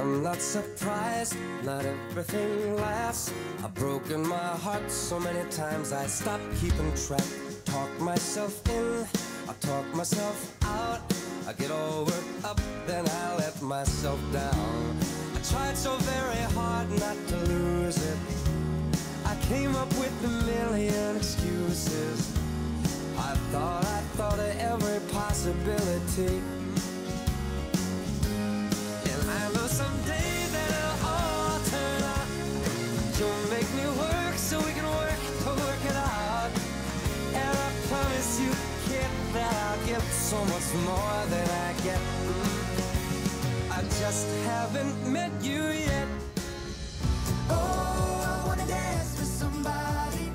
I'm not surprised, not everything lasts. I've broken my heart so many times I stopped keeping track. Talk myself in, I talk myself out. I get all worked up, then I let myself down. I tried so very hard not to lose it. I came up with a million excuses. I thought of every possibility. And I know someday that it'll all turn out. You'll make me work so we can work to work it out. And I promise you, kid, that I'll give so much more than I get. I just haven't met you yet. Oh, I wanna dance with somebody.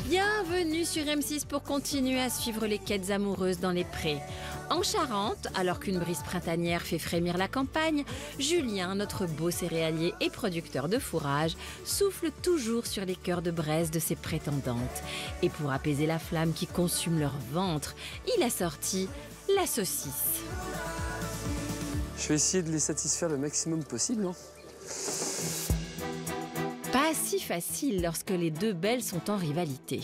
Bienvenue sur M6 pour continuer à suivre les quêtes amoureuses dans les prés. En Charente, alors qu'une brise printanière fait frémir la campagne, Julien, notre beau céréalier et producteur de fourrage, souffle toujours sur les cœurs de braise de ses prétendantes. Et pour apaiser la flamme qui consume leur ventre, il a sorti la saucisse. Je vais essayer de les satisfaire le maximum possible. Pas si facile lorsque les deux belles sont en rivalité.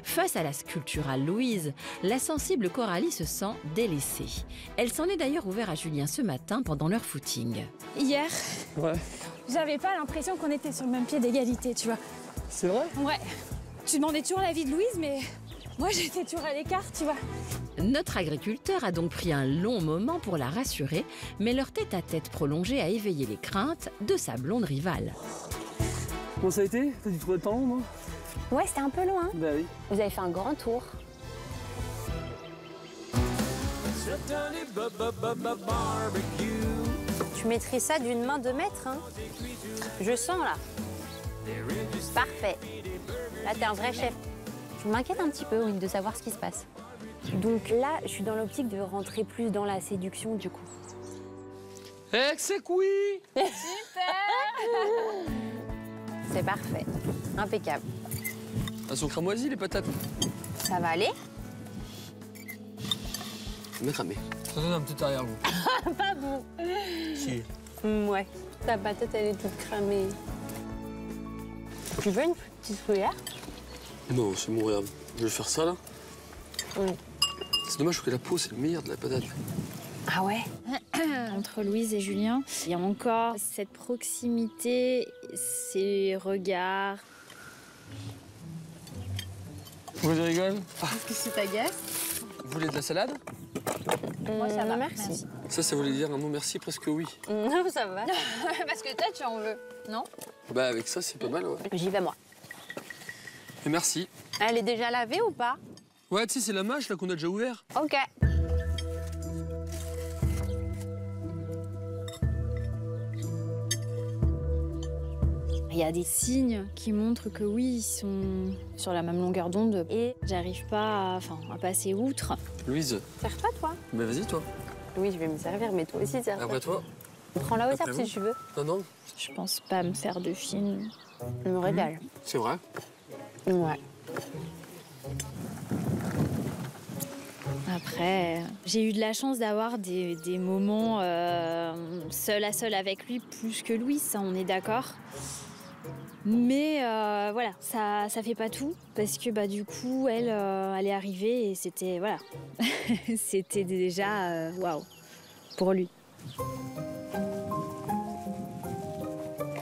Face à la sculpturale Louise, la sensible Coralie se sent délaissée. Elle s'en est d'ailleurs ouverte à Julien ce matin pendant leur footing. Hier, Ouais. j'avais pas l'impression qu'on était sur le même pied d'égalité, tu vois. C'est vrai? Ouais. Tu demandais toujours l'avis de Louise, mais moi j'étais toujours à l'écart, tu vois. Notre agriculteur a donc pris un long moment pour la rassurer, mais leur tête-à-tête prolongé a éveillé les craintes de sa blonde rivale. Bon, ça a été? T'as dû trouver le temps long, non? Ouais, c'était un peu loin. Bah oui. Vous avez fait un grand tour. Tu mettrais ça d'une main de maître, hein. Je sens, là. Parfait. Là, t'es un vrai chef. Je m'inquiète un petit peu, oui, de savoir ce qui se passe. Donc là, je suis dans l'optique de rentrer plus dans la séduction, du coup. Eh, c'est oui! C'est parfait. Impeccable. Elles sont cramoisies, les patates. Ça va aller? Mais cramé. Ça donne un petit arrière-goût. Pas bon. Si. Ouais. Ta patate, elle est toute cramée. Tu veux une petite cuillère? Non, c'est mon regarde. Je vais faire ça, là. Oui. C'est dommage que la peau, c'est le meilleur de la patate. Ah ouais? Entre Louise et Julien, il y a encore cette proximité, ces regards. Pourquoi je rigole? Est-ce que c'est t'agace? Vous voulez de la salade? Moi, ça va. Merci. Ça voulait dire un mot merci, presque oui. Non, ça va. Parce que toi, tu en veux, non? Bah, avec ça, c'est pas mal, ouais. J'y vais, moi. Et merci. Elle est déjà lavée ou pas? Ouais, tu sais, c'est la mâche, là, qu'on a déjà ouvert. Ok. Il y a des signes qui montrent que oui, ils sont sur la même longueur d'onde. Et J'arrive pas à passer outre. Louise, sers-toi, toi. bah vas-y, toi. Oui, je vais me servir, mais toi aussi, sers-toi. Après toi. Prends la hauteur Après si vous. tu veux. Non, Je pense pas me faire de film. Je me régale. c'est vrai. Ouais. Après, j'ai eu de la chance d'avoir des moments seul à seul avec lui, plus que Louise, ça on est d'accord. Mais voilà, ça fait pas tout, parce que bah, du coup, elle est arrivée et c'était, voilà, c'était déjà waouh pour lui.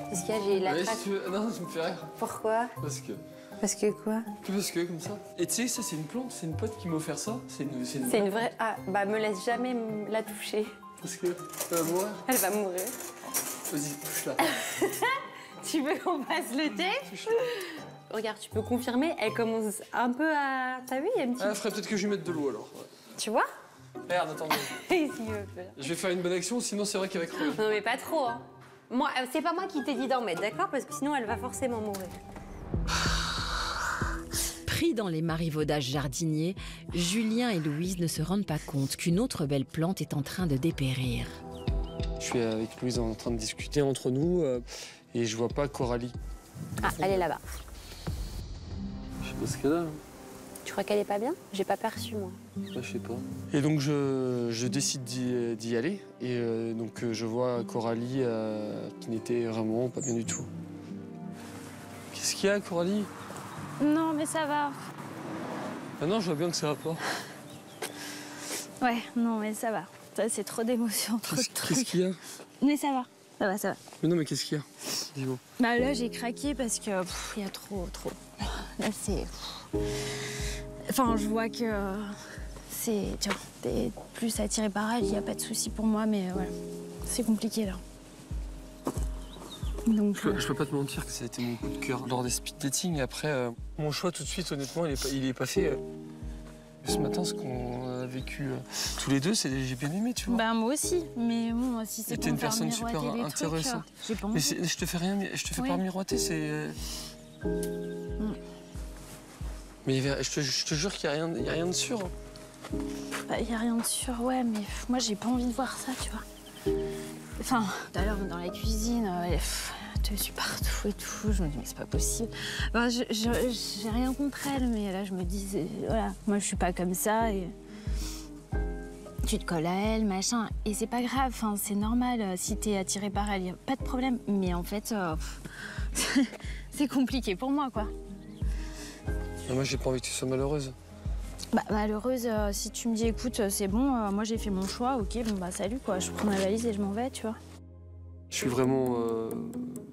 Qu'est-ce qu'il y a? J'ai la Ouais, craque. si tu veux. Non, ça me fait rire. Pourquoi? Parce que. Parce que quoi? Parce que, comme ça. Et tu sais, ça, c'est une plante, c'est une pote qui m'a offert ça. C'est une C'est une vraie... Ah, bah me laisse jamais la toucher. Parce que. Elle va mourir. Elle va mourir. Vas-y, touche-la. Tu veux qu'on passe le thé? Regarde, tu peux confirmer, elle commence un peu à... T'as vu, il y a une petite... Ah, faudrait peut-être que je lui mette de l'eau, alors. Ouais. Tu vois? Regarde, attendez. Qu'est-ce qu'il veut faire? Je vais faire une bonne action, sinon c'est vrai qu'avec Roy. Non mais pas trop, hein. Moi, c'est pas moi qui t'ai dit d'en mettre, d'accord? Parce que sinon, elle va forcément mourir. Pris dans les marivaudages jardiniers, Julien et Louise ne se rendent pas compte qu'une autre belle plante est en train de dépérir. Je suis avec Louise en train de discuter entre nous et je vois pas Coralie. Ah, elle est là-bas. Je sais pas ce qu'elle a. Tu crois qu'elle est pas bien? J'ai pas perçu, moi. Bah, je sais pas. Et donc je décide d'y aller. Et donc je vois Coralie qui n'était vraiment pas bien du tout. Qu'est-ce qu'il y a, Coralie? Non, mais ça va. Ah non, je vois bien que ça va pas. Ouais, non, mais ça va. Ça, c'est trop d'émotions, trop de trucs. Qu'est-ce qu'il y a? Mais ça va. Ça va, ça va. Mais non, mais qu'est-ce qu'il y a? Dis-moi. Bah là, j'ai craqué parce que il y a trop. Là, c'est... Enfin, je vois que c'est... Tu vois, t'es plus attiré par elle, il n'y a pas de souci pour moi, mais voilà. C'est compliqué, là. Donc, Je peux pas te mentir que ça a été mon coup de cœur lors des speed dating. Après, mon choix tout de suite, honnêtement, il est pas fait. Ce matin, ce qu'on a vécu tous les deux, j'ai bien aimé, tu vois. bah moi aussi, mais bon, si c'est Et pour t'es une me faire personne super miroiter des intéressante. trucs, j'ai pas Mais envie. je te fais rien, je te fais Oui. pas miroiter, c'est. Mais je te jure qu'il y a rien de sûr. Bah, y a rien de sûr, ouais, mais moi, j'ai pas envie de voir ça, tu vois. Enfin, tout à l'heure, dans la cuisine, elle te suit partout et tout. Je me dis, mais c'est pas possible. Enfin, j'ai rien contre elle, mais là, je me dis, voilà, moi, je suis pas comme ça et tu te colles à elle, machin. Et c'est pas grave, enfin, c'est normal. Si t'es attiré par elle, y a pas de problème. Mais en fait, c'est compliqué pour moi, quoi. Et moi, j'ai pas envie que tu sois malheureuse. Bah, malheureuse, si tu me dis, écoute, c'est bon, moi, j'ai fait mon choix, ok, bon, bah, salut, quoi. Je prends ma valise et je m'en vais, tu vois. Je suis vraiment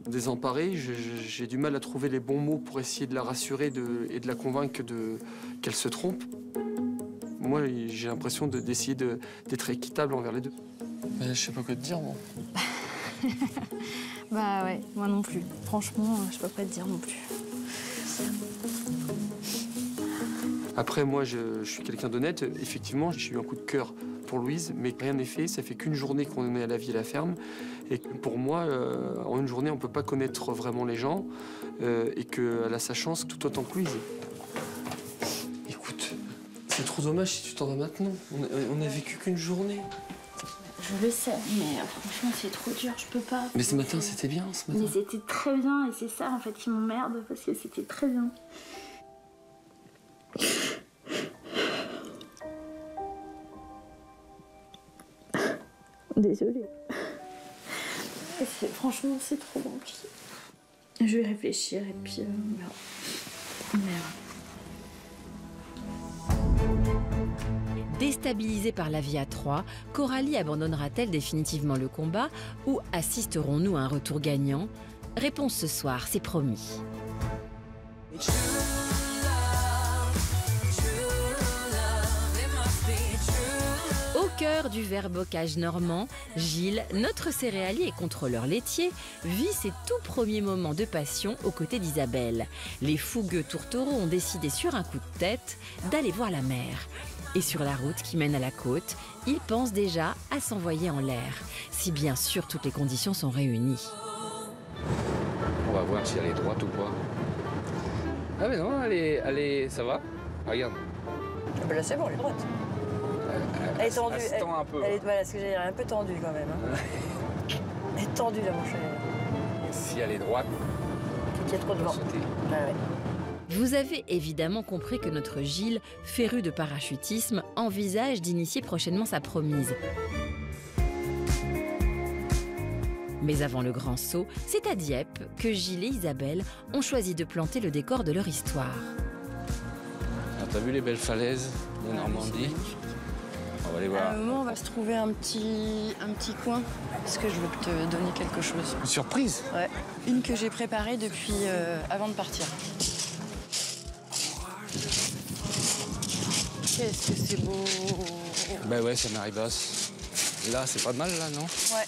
désemparé. J'ai du mal à trouver les bons mots pour essayer de la rassurer et de la convaincre qu'elle se trompe. Moi, j'ai l'impression d'essayer d'être équitable envers les deux. Mais je sais pas quoi te dire, moi. Bah ouais, moi non plus. Franchement, je peux pas te dire non plus. Après, moi, je suis quelqu'un d'honnête. Effectivement, j'ai eu un coup de cœur pour Louise, mais rien n'est fait. Ça fait qu'une journée qu'on est à la vie et la ferme. Et pour moi, en une journée, on peut pas connaître vraiment les gens. Et qu'elle a sa chance tout autant que Louise. Écoute, c'est trop dommage si tu t'en vas maintenant. On a vécu qu'une journée. Je le sais, mais franchement, c'est trop dur, je peux pas. Mais ce matin, c'était bien, ce matin. Mais c'était très bien, et c'est ça, en fait, qui m'emmerde, parce que c'était très bien. Désolée. Franchement, c'est trop compliqué. Je vais réfléchir, et puis on verra. On verra. Déstabilisée par la vie à trois, Coralie abandonnera-t-elle définitivement le combat ou assisterons-nous à un retour gagnant? Réponse ce soir, c'est promis. Au cœur du verbocage normand, Gilles, notre céréalier et contrôleur laitier, vit ses tout premiers moments de passion aux côtés d'Isabelle. Les fougueux tourtereaux ont décidé sur un coup de tête d'aller voir la mer. Et sur la route qui mène à la côte, ils pensent déjà à s'envoyer en l'air, si bien sûr toutes les conditions sont réunies. On va voir si elle est droite ou pas. Ah mais non, elle est ça va. Regarde. Ben là c'est bon, elle est droite. Elle est tendue. Elle se tend un peu. Elle est, voilà, ce que j'ai dit, elle est un peu tendue quand même. Hein. Elle est tendue la manche. Si elle est droite, Il y a trop de vent. sauter. Ah ouais. Vous avez évidemment compris que notre Gilles, féru de parachutisme, envisage d'initier prochainement sa promise. Mais avant le grand saut, c'est à Dieppe que Gilles et Isabelle ont choisi de planter le décor de leur histoire. Ah, t'as vu les belles falaises de Normandie? On va aller À voir. un moment, on va se trouver un petit coin parce que je veux te donner quelque chose. Une surprise. Ouais. Une que j'ai préparée depuis avant de partir. Qu'est-ce que c'est beau. Ben ouais, ça m'arrive. Là, c'est pas mal là, non? Ouais.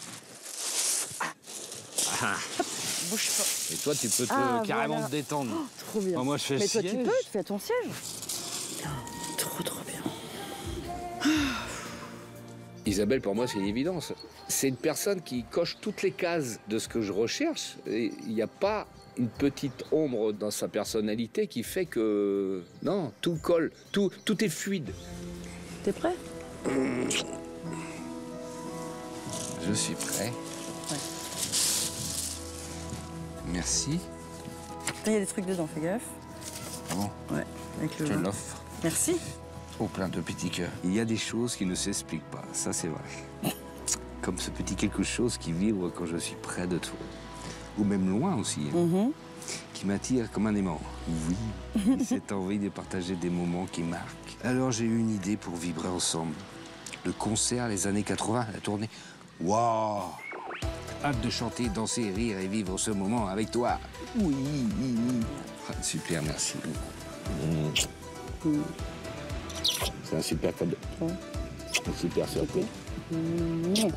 Bouge pas. Et toi, tu peux carrément te détendre. Trop bien. Moi, je fais le Mais toi, tu siège. peux, tu fais ton siège. Trop bien. Isabelle, pour moi, c'est une évidence. C'est une personne qui coche toutes les cases de ce que je recherche. Et il n'y a pas une petite ombre dans sa personnalité qui fait que... Non, tout colle, tout est fluide. T'es prêt? Je suis prêt. Ouais. Merci. Il y a des trucs dedans, fais gaffe. Ah bon? Ouais, avec le Je vin. l'offre. Merci. Oh, plein de petits cœurs. Il y a des choses qui ne s'expliquent pas, ça c'est vrai. Comme ce petit quelque chose qui vibre quand je suis près de toi. Ou même loin aussi. Hein. Qui m'attire comme un aimant. Oui, cette envie de partager des moments qui marquent. Alors j'ai eu une idée pour vibrer ensemble. Le concert les années 80, la tournée. Waouh! Hâte de chanter, danser, rire et vivre ce moment avec toi. Oui. Ah, super, merci. C'est un super cadeau. Un super surprise.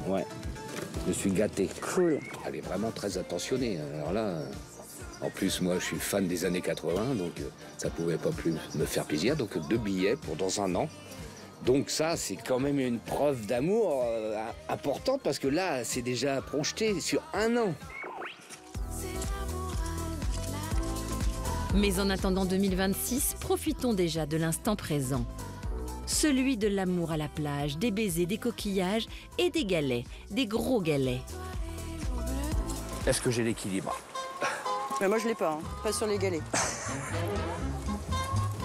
Ouais. Je suis gâté. Cool. Elle est vraiment très attentionnée. Alors là, en plus, moi, je suis fan des années 80, donc ça pouvait pas plus me faire plaisir. Donc 2 billets pour dans un an. Donc ça, c'est quand même une preuve d'amour importante parce que là, c'est déjà projeté sur un an. Mais en attendant 2026, profitons déjà de l'instant présent. Celui de l'amour à la plage, des baisers, des coquillages et des galets, des gros galets. Est-ce que j'ai l'équilibre? Mais moi, je l'ai pas, hein. Pas sur les galets.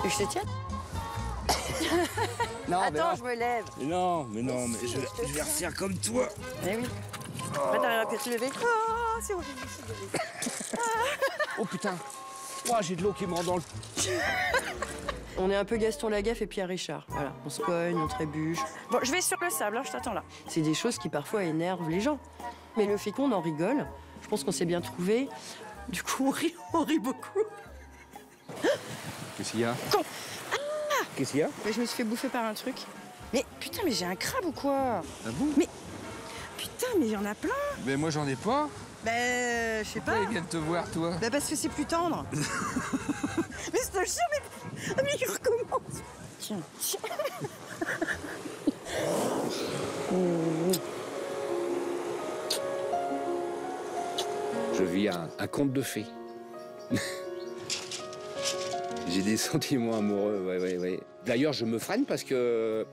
Et je te tiens? Non, Attends, je me lève. Non, mais je vais resserre comme toi. Eh oui. Après, t'arrives à te lever. Oh, c'est horrible. Oh putain. Oh, j'ai de l'eau qui me rend dans le... On est un peu Gaston Lagaffe et Pierre Richard. Voilà, on se cogne, on trébuche. Bon, je vais sur le sable, hein, je t'attends là. C'est des choses qui parfois énervent les gens. Mais le fait qu'on en rigole, je pense qu'on s'est bien trouvé. Du coup, on rit beaucoup. Qu'est-ce qu'il y a? Qu'est-ce qu'il y a? Mais je me suis fait bouffer par un truc. Mais putain, mais j'ai un crabe ou quoi? Ah bon? Mais putain, mais il y en a plein. Mais moi, j'en ai pas. Ben, je sais pas. Pourquoi ils viennent te voir, toi? Ben parce que c'est plus tendre. Mais je te jure, mais il recommence. Tiens. Je vis un conte de fées. J'ai des sentiments amoureux, ouais. D'ailleurs, je me freine parce que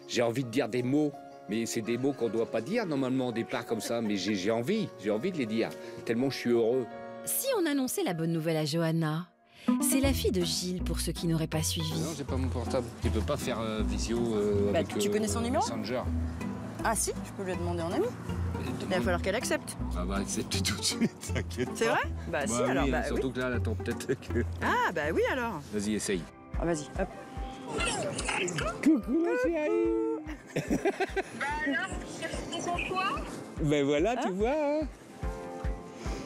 j'ai envie de dire des mots. Mais c'est des mots qu'on ne doit pas dire normalement au départ comme ça. Mais j'ai envie de les dire, tellement je suis heureux. Si on annonçait la bonne nouvelle à Johanna, c'est la fille de Gilles pour ceux qui n'auraient pas suivi. Non, j'ai pas mon portable. Tu peux pas faire visio avec... tu connais son numéro? Messenger. Ah si, je peux lui demander en ami. Il va falloir qu'elle accepte. Ah bah accepte tout de suite, t'inquiète. C'est vrai? Bah si, alors oui, bah surtout oui. que là, elle attend peut-être que... Ah bah oui alors. Vas-y, essaye. Ah vas-y, hop. Coucou ma chérie. Bah alors, c'est son choix? Ben voilà, tu vois. Hein.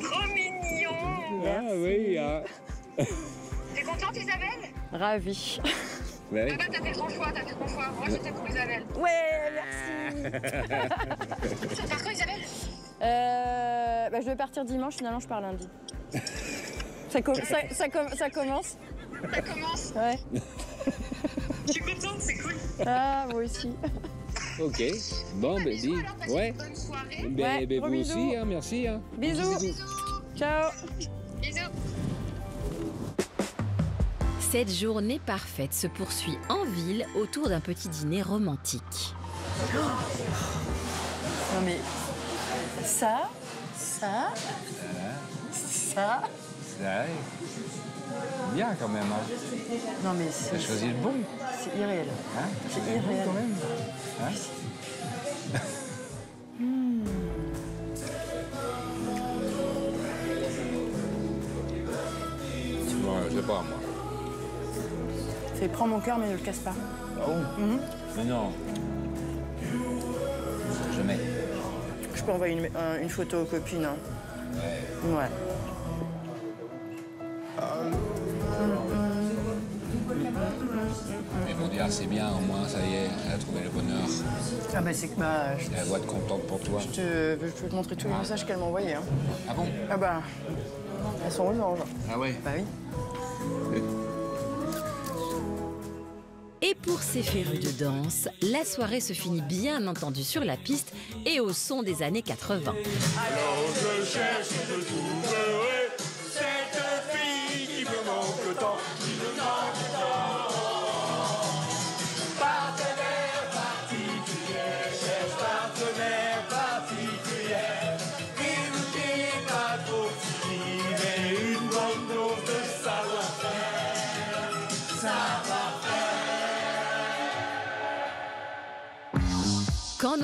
Trop mignon! Ah oui, hein. T'es contente, Isabelle? Ravie. Ouais. Ah bah t'as fait ton choix, Moi j'étais pour Isabelle. Ouais, merci. Ça part quand, Isabelle? Bah, je vais partir dimanche, finalement je pars lundi. Ça commence? Ça commence? Ouais. Je suis contente, c'est cool. Ah, moi aussi. Ok. Bon, ben dis. Ouais. Bonne soirée. Ouais, Ben gros vous bisous. aussi, hein, merci. Hein. Bisous. Ciao. Bisous. Cette journée parfaite se poursuit en ville autour d'un petit dîner romantique. Non mais ça. Ouais. Bien quand même. Hein. Non mais T'as choisi le bon. c'est irréel. Hein? C'est T'as choisi le bon irréel. quand même. Hein? Bon, je sais pas moi. C'est prends mon cœur mais ne le casse pas. Ah bon? Mais non. Jamais. Je peux envoyer une photo aux copines. Hein. Ouais. Ils vont dire c'est bien, au moins ça y est, elle a trouvé le bonheur. Ah bah c'est que Elle va être contente pour toi. je peux te montrer tous les messages qu'elle m'a envoyés. Hein. Ah bon? Ah bah elles sont aux anges. Ah ouais? Bah oui. Et pour ces férus de danse, la soirée se finit bien entendu sur la piste et au son des années 80. Alors je cherche, je trouverai cette fille qui me manque tant, qui me manque tant. Partenaire particulier, cherche partenaire particulier. Une qui n'est pas trop timide, mais une bonne dose de savoir-faire. Savoir-faire.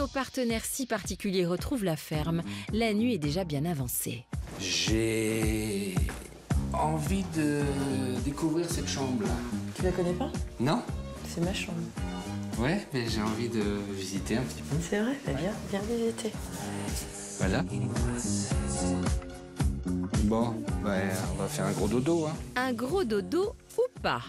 nos partenaires si particuliers retrouvent la ferme, la nuit est déjà bien avancée. J'ai envie de découvrir cette chambre-là. Tu la connais pas? Non? C'est ma chambre. Ouais, mais j'ai envie de visiter un petit peu. C'est vrai, bah viens visiter. Voilà. Bon, on va faire un gros dodo, hein. Un gros dodo ou pas?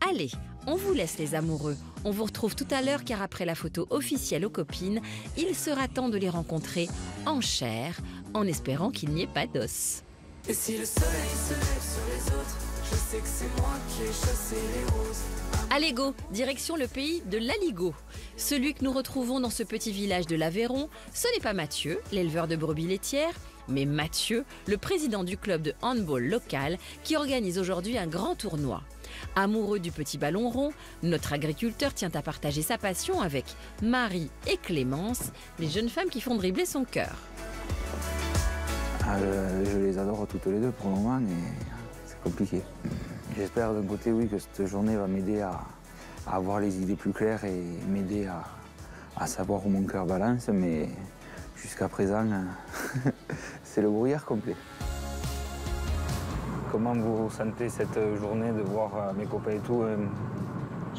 Allez, on vous laisse les amoureux. On vous retrouve tout à l'heure car après la photo officielle aux copines, il sera temps de les rencontrer en chair, en espérant qu'il n'y ait pas d'os. Et si le soleil se lève sur les autres, je sais que c'est moi qui ai chassé les roses. Allez go, direction le pays de l'Aligot. Celui que nous retrouvons dans ce petit village de l'Aveyron, ce n'est pas Mathieu, l'éleveur de brebis laitières, mais Mathieu, le président du club de handball local qui organise aujourd'hui un grand tournoi. Amoureux du petit ballon rond, notre agriculteur tient à partager sa passion avec Marie et Clémence, les jeunes femmes qui font dribbler son cœur. Je les adore toutes les deux pour le moment, mais c'est compliqué. J'espère d'un côté, oui, que cette journée va m'aider à avoir les idées plus claires et m'aider à savoir où mon cœur balance, mais jusqu'à présent, c'est le brouillard complet. Comment vous sentez cette journée de voir mes copains et tout?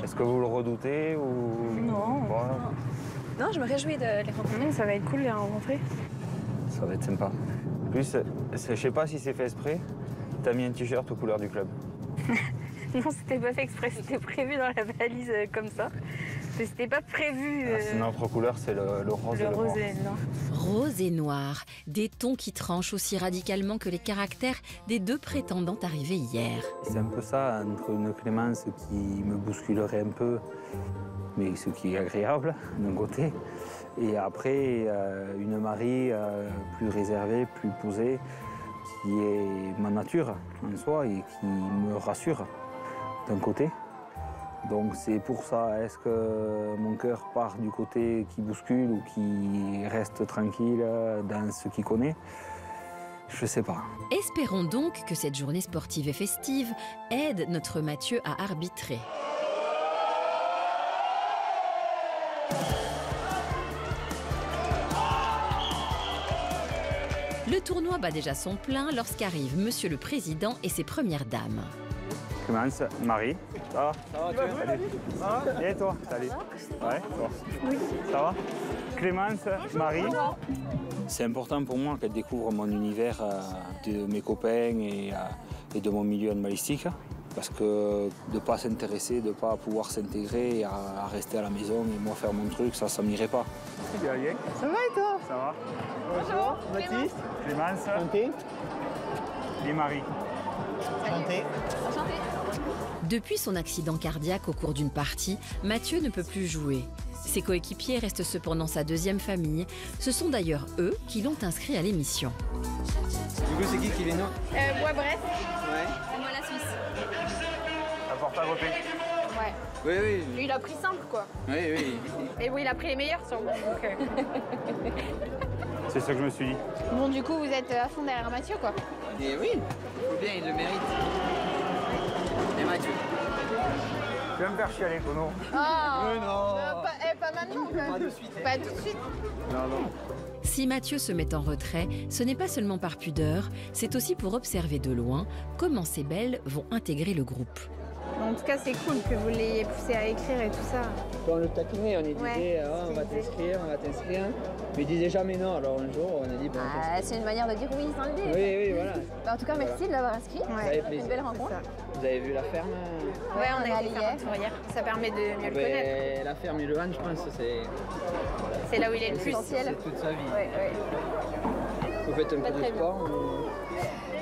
Est-ce que vous le redoutez ou... Non. Bon, Non, je me réjouis de les rencontrer, ça va être cool de les rencontrer. ça va être sympa. En plus, je sais pas si c'est fait exprès, t'as mis un t-shirt aux couleurs du club. Non, c'était pas fait exprès, c'était prévu dans la valise comme ça. C'était pas prévu. C'est notre couleur, c'est le rose et le noir. et le noir. Rose et noir, des tons qui tranchent aussi radicalement que les caractères des deux prétendantes arrivées hier. C'est un peu ça, entre une Clémence qui me bousculerait un peu, mais ce qui est agréable d'un côté, et après une Marie plus réservée, plus posée, qui est ma nature en soi et qui me rassure d'un côté. Donc c'est pour ça, est-ce que mon cœur part du côté qui bouscule ou qui reste tranquille dans ce qu'il connaît? Je sais pas. Espérons donc que cette journée sportive et festive aide notre Mathieu à arbitrer. Le tournoi bat déjà son plein lorsqu'arrive Monsieur le Président et ses premières dames. Clémence, Marie, ça va? Salut. Et toi? Salut. Ouais, toi? Oui. Ça va? Clémence, Marie. C'est important pour moi qu'elle découvre mon univers de mes copains et de mon milieu animalistique. Parce que de ne pas s'intéresser, de ne pas pouvoir s'intégrer et à rester à la maison et moi faire mon truc, ça ne m'irait pas. Ça va et toi? Ça va. Bonjour, Baptiste. Clémence. Santé. Et Marie. Santé. Enchantée. Depuis son accident cardiaque au cours d'une partie, Mathieu ne peut plus jouer. Ses coéquipiers restent cependant sa deuxième famille. Ce sont d'ailleurs eux qui l'ont inscrit à l'émission. Du coup, c'est qui les noms? Bois-Brest. Ouais. Et moi, la Suisse. La porte à voter. Ouais. Oui, oui. Lui, il a pris simple, quoi. Oui, oui. Et oui, il a pris les meilleurs, sûrement. Donc, C'est ce que je me suis dit. Bon, du coup, vous êtes à fond derrière Mathieu, quoi. Et oui, faut bien, il le mérite. Et Mathieu. Tu vas me faire chialer, Kono. Oh non. Pas maintenant, quand même. Pas de suite. Pas tout de suite. Non. Si Mathieu se met en retrait, ce n'est pas seulement par pudeur, c'est aussi pour observer de loin comment ces belles vont intégrer le groupe. En tout cas, c'est cool que vous l'ayez poussé à écrire et tout ça. Quand on le taquinait, on lui disait Ouais, on va t'inscrire, on va t'inscrire. Mais il disait jamais non. Alors un jour, on a dit bon. C'est une manière de dire oui sans le dire. Oui, voilà. En tout cas, merci de l'avoir inscrit. Ça fait C'est plaisir. une belle rencontre. Vous avez vu la ferme? Ouais, on est a allé été faire un tour hier. Ça permet de mieux le connaître. La ferme et le Han, je pense, C'est là où il est le plus. essentiel. c'est toute sa vie. Ouais. Vous faites un Pas peu de très sport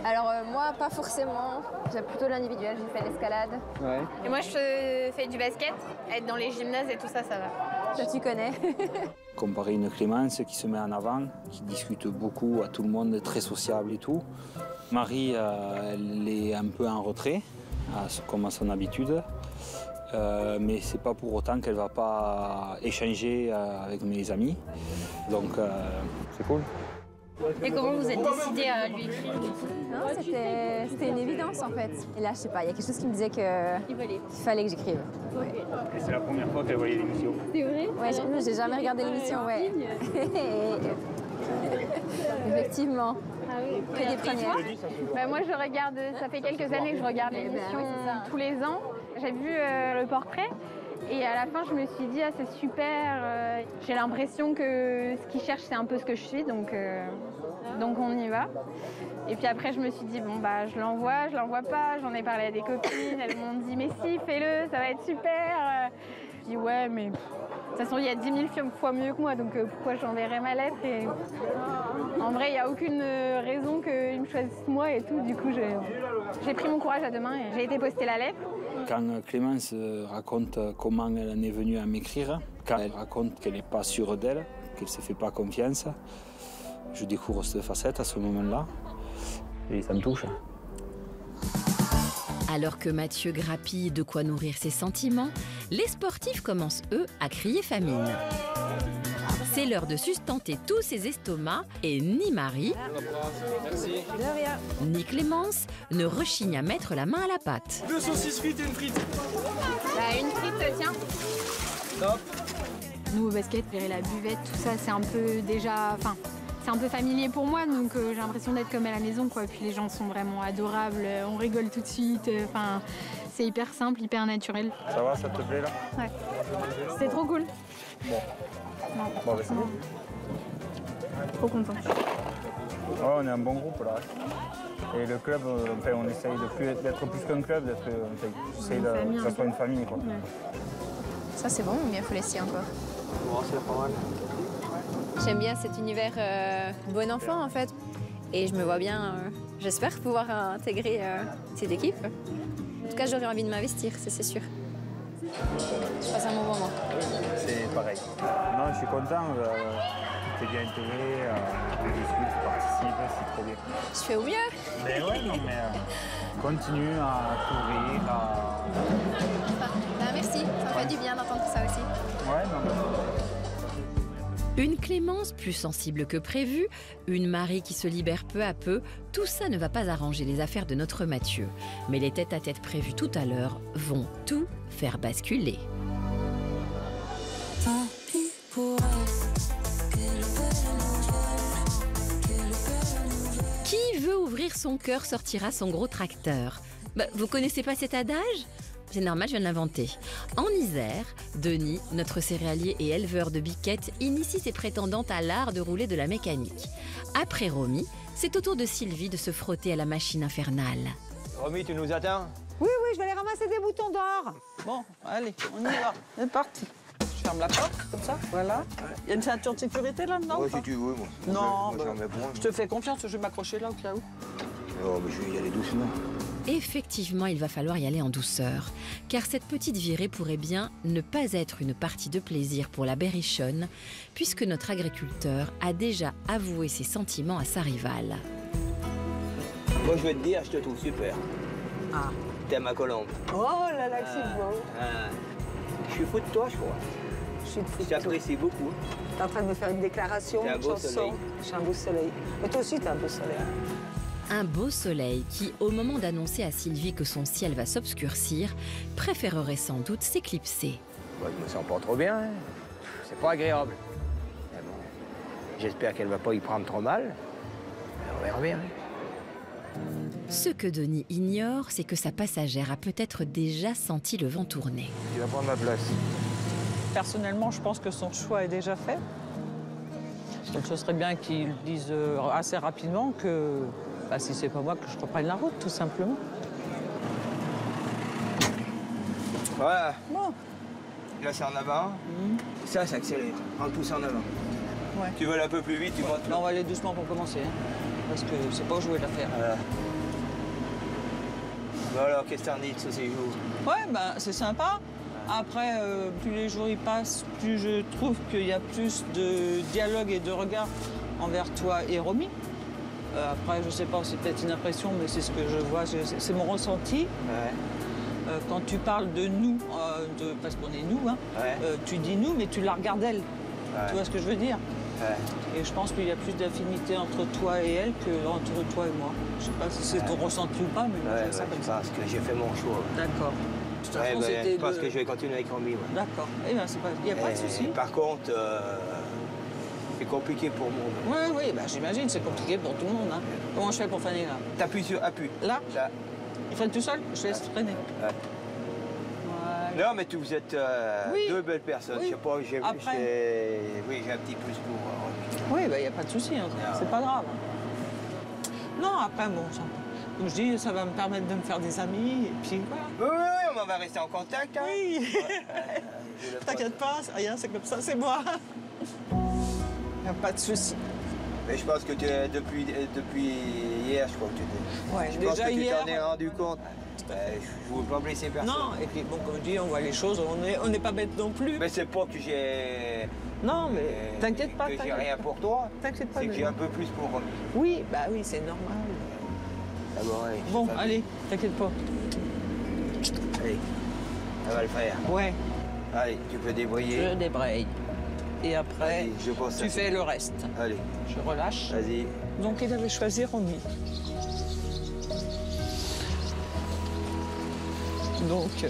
Alors moi, pas forcément. J'ai plutôt l'individuel. J'ai fait l'escalade. Ouais. Et moi, je fais du basket. Être dans les gymnases et tout ça, ça va. Ça, tu connais. Comparer une Clémence qui se met en avant, qui discute beaucoup à tout le monde, très sociable et tout. Marie, elle est un peu en retrait, comme à son habitude. Mais c'est pas pour autant qu'elle va pas échanger avec mes amis. Donc c'est cool. Et comment vous êtes décidé à lui écrire du coup? Non, c'était une évidence en fait. Et là, je sais pas, il y a quelque chose qui me disait qu'il fallait que j'écrive. Ouais. Et c'est la première fois qu'elle voyait l'émission. C'est vrai? Ouais, j'ai jamais regardé l'émission, ouais. Effectivement. Ah oui. Que des premières. Bah moi, je regarde, ça fait quelques années que je regarde l'émission tous les ans. J'ai vu le portrait. Et à la fin, je me suis dit, ah, c'est super. J'ai l'impression que ce qu'ils cherchent, c'est un peu ce que je suis, donc on y va. Et puis après, je me suis dit, bon, bah, je l'envoie pas. J'en ai parlé à des copines, elles m'ont dit, mais si, fais-le, ça va être super. Je dis, ouais, mais de toute façon, il y a 10 000 fois mieux que moi, donc pourquoi j'enverrais ma lettre? Et en vrai, il n'y a aucune raison qu'ils me choisissent moi et tout. Du coup, j'ai pris mon courage à deux mains et j'ai été poster la lettre. Quand Clémence raconte comment elle en est venue à m'écrire, quand elle raconte qu'elle n'est pas sûre d'elle, qu'elle ne se fait pas confiance, je découvre cette facette à ce moment-là et ça me touche. Alors que Mathieu grappille de quoi nourrir ses sentiments, les sportifs commencent, eux, à crier famine. C'est l'heure de sustenter tous ses estomacs et ni Marie, ni Clémence ne rechignent à mettre la main à la pâte. 2 saucisses frites et une frite. Une frite, tiens. Top. Nous, au basket, la buvette, tout ça, c'est un peu déjà... Enfin, c'est un peu familier pour moi, donc j'ai l'impression d'être comme à la maison, quoi. Puis les gens sont vraiment adorables, on rigole tout de suite. Enfin, c'est hyper simple, hyper naturel. Ça va, ça te plaît là? Ouais. C'est trop cool. Bon. Bon, bah, c'est bon. Trop content. Ouais, on est un bon groupe là. Et le club, enfin, on essaye d'être plus qu'un club, j'essaye que ça soit une famille, quoi. Ouais. Ça, c'est bon ou bien il faut laisser encore? Bon, c'est pas mal. J'aime bien cet univers bon enfant, en fait. Et je me vois bien, j'espère pouvoir intégrer cette équipe. En tout cas, j'aurais envie de m'investir, c'est sûr. Je passe un bon moment. C'est pareil. Non, je suis content. Tu t'es bien intégré, tu discutes, tu participes, c'est trop bien. Je fais au mieux. Mais ouais, non, mais continue à courir, à... Merci, ça me fait du bien d'entendre ça aussi. Ouais, non. Une Clémence plus sensible que prévu, une Marie qui se libère peu à peu, tout ça ne va pas arranger les affaires de notre Mathieu. Mais les tête-à-tête prévues tout à l'heure vont tout faire basculer. Tant pis pour elle. Qui veut ouvrir son cœur sortira son gros tracteur. Vous connaissez pas cet adage ? C'est normal, je viens de l'inventer. En Isère, Denis, notre céréalier et éleveur de biquettes, initie ses prétendantes à l'art de rouler de la mécanique. Après Romy, c'est au tour de Sylvie de se frotter à la machine infernale. Romy, tu nous attends? Oui, je vais aller ramasser des boutons d'or. Bon, allez, on y va. C'est parti. Je ferme la porte, comme ça, voilà. Il y a une ceinture de sécurité là-dedans? Oui, si tu veux, moi. Non, moi, je te fais confiance, je vais m'accrocher là au cas où. Oh, mais je vais y aller doucement. Effectivement, il va falloir y aller en douceur, car cette petite virée pourrait bien ne pas être une partie de plaisir pour la berrichonne, puisque notre agriculteur a déjà avoué ses sentiments à sa rivale. Moi, je vais te dire, je te trouve super. Ah. T'es ma colombe. Oh là là, c'est beau. Je suis fou de toi, je crois. Je suis fou. Je t'apprécie beaucoup. T'es en train de me faire une déclaration, t'es un une beau chanson. soleil. Je suis un beau soleil. Mais toi aussi, t'es un beau soleil. Un beau soleil qui, au moment d'annoncer à Sylvie que son ciel va s'obscurcir, préférerait sans doute s'éclipser. Moi, je me sens pas trop bien. Hein. C'est pas agréable. Mais bon, j'espère qu'elle va pas y prendre trop mal. On verra bien. Ce que Denis ignore, c'est que sa passagère a peut-être déjà senti le vent tourner. Tu vas prendre ma place. Personnellement, je pense que son choix est déjà fait. Donc ce serait bien qu'il dise assez rapidement que si c'est pas moi, que je reprenne la route, tout simplement. Voilà. Bon. Là, c'est en avant. Ça accélère. On pousse en avant. Ouais. Tu veux aller un peu plus vite, tu montes. Non, on va aller doucement pour commencer. Hein, parce que c'est pas jouer l'affaire. Voilà. Bon alors, qu'est-ce que t'en dis de ce séjour? Ouais, c'est sympa. Après, plus les jours y passent, plus je trouve qu'il y a plus de dialogue et de regard envers toi et Romy. Après, je sais pas, c'est peut-être une impression, mais c'est ce que je vois, c'est mon ressenti. Ouais. Quand tu parles de nous, parce qu'on est nous, hein, tu dis nous, mais tu la regardes elle. Ouais. Tu vois ce que je veux dire? Et je pense qu'il y a plus d'affinité entre toi et elle que entre toi et moi. Je sais pas si c'est ton ressenti ou pas, mais moi, je ça comme ça. Parce que j'ai fait mon choix. D'accord. De toute façon, je pense que je vais continuer avec Romy. D'accord. Eh bien, il n'y a pas de souci. Par contre, c'est compliqué pour moi. Oui, bah, j'imagine, c'est compliqué pour tout le monde. Hein. Comment je fais pour freiner là? T'appuies sur appuie. Là? Il freine tout seul? Je laisse freiner. Non, mais vous êtes deux belles personnes. Je sais pas, j'ai un petit plus pour... Oui, il n'y a pas de souci, hein. C'est pas grave. Non, après, bon, comme je dis, ça va me permettre de me faire des amis, et puis voilà. Oui, on va rester en contact. Hein. Oui. T'inquiète pas, c'est rien, c'est comme ça, c'est moi. Il n'y a pas de souci. Mais je pense que depuis hier, je crois que tu t'es... Ouais, je déjà pense que hier, tu t'en es rendu compte. Je ne veux pas blesser personne. Non, et puis bon, comme je dis, on voit les choses, on n'est pas bête non plus. Mais c'est pas que j'ai... Non, mais t'inquiète pas. Que j'ai rien pour toi. T'inquiète pas. C'est que j'ai un peu plus pour Romy. Oui, bah oui, c'est normal. D'abord, allez. Bon, allez, t'inquiète pas. Allez, ça va le faire. Ouais. Allez, tu peux débrayer. Je débraye. Et après, tu fais le reste. Allez. Je relâche. Vas-y. Donc, il avait choisi Romy. Donc,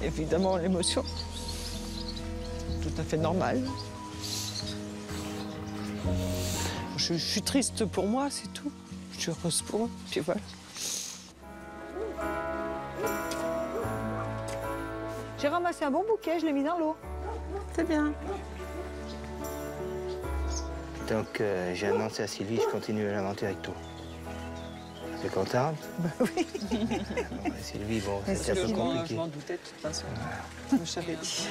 évidemment, l'émotion, tout à fait normal. Je suis triste pour moi, c'est tout. Je suis heureuse pour eux, puis voilà. J'ai ramassé un bon bouquet, je l'ai mis dans l'eau. C'est bien. Donc, j'ai annoncé à Sylvie, je continue l'aventure avec toi. T'es contente? Bah oui. Sylvie, bon, c'est un peu compliqué. Je m'en doutais de toute façon. Je savais dit.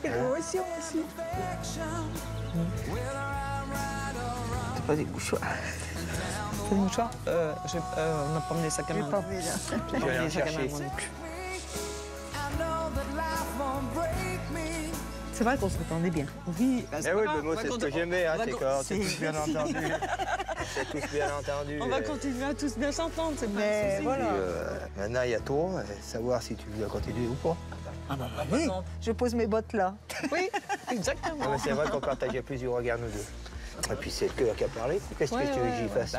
C'est l'émotion aussi. C'est pas des mouchoirs. C'est des mouchoirs? On n'a pas emmené sa caméra. Je vais aller en chercher. C'est vrai qu'on s'entendait bien. Oui, mais oui, mais moi, c'est ce que j'aimais, hein, c'est quand c'est tous bien entendu. C'est tous bien entendu. On va continuer à tous bien s'entendre, c'est pas un souci. Voilà. Maintenant, il y a toi, savoir si tu veux continuer ou pas. Ah bah oui, je pose mes bottes là. Oui, exactement. Non, mais c'est vrai qu'on partageait plus du regard, nous deux. Et puis, c'est le cœur qui a parlé. Qu'est-ce que tu veux que j'y fasse?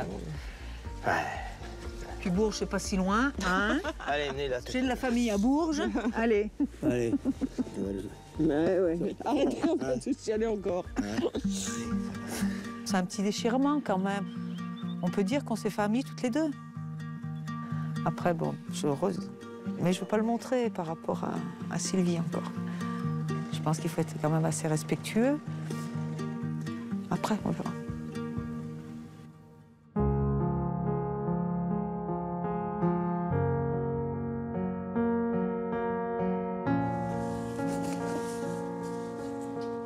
Puis Bourges, c'est pas si loin, hein? Allez, venez là. J'ai de la famille à Bourges. Allez. Allez. Ouais. Arrêtez, on va tous y aller encore. C'est un petit déchirement quand même. On peut dire qu'on s'est fait amis toutes les deux. Après, bon, je suis heureuse. Mais je ne veux pas le montrer par rapport à Sylvie encore. Je pense qu'il faut être quand même assez respectueux. Après, on verra.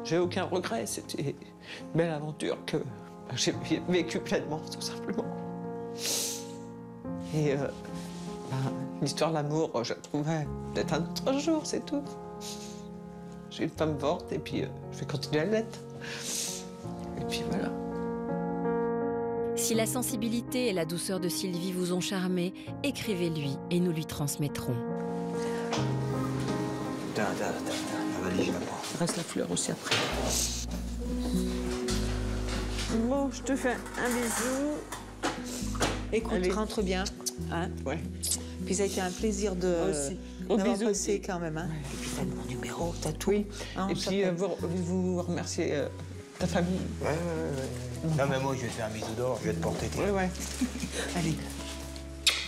J'ai aucun regret, c'était une belle aventure que j'ai vécue pleinement, tout simplement. Et l'histoire de l'amour, je la trouverai peut-être un autre jour, c'est tout. J'ai une femme forte et puis je vais continuer à l'être. Et puis voilà. Si la sensibilité et la douceur de Sylvie vous ont charmé, écrivez-lui et nous lui transmettrons. Attends, la valise, je la prends. Il reste la fleur aussi après. Bon, je te fais un bisou. Écoute, rentre bien. Hein? Ouais. Puis ça a été un plaisir aussi. d'avoir passé quand même. Hein? Et puis t'as mon numéro, t'as tout. Oui. Hein, et puis vous remerciez ta famille. Ouais. Non, mais moi, je vais te faire un bisou d'or, je vais te porter. Ouais. Allez.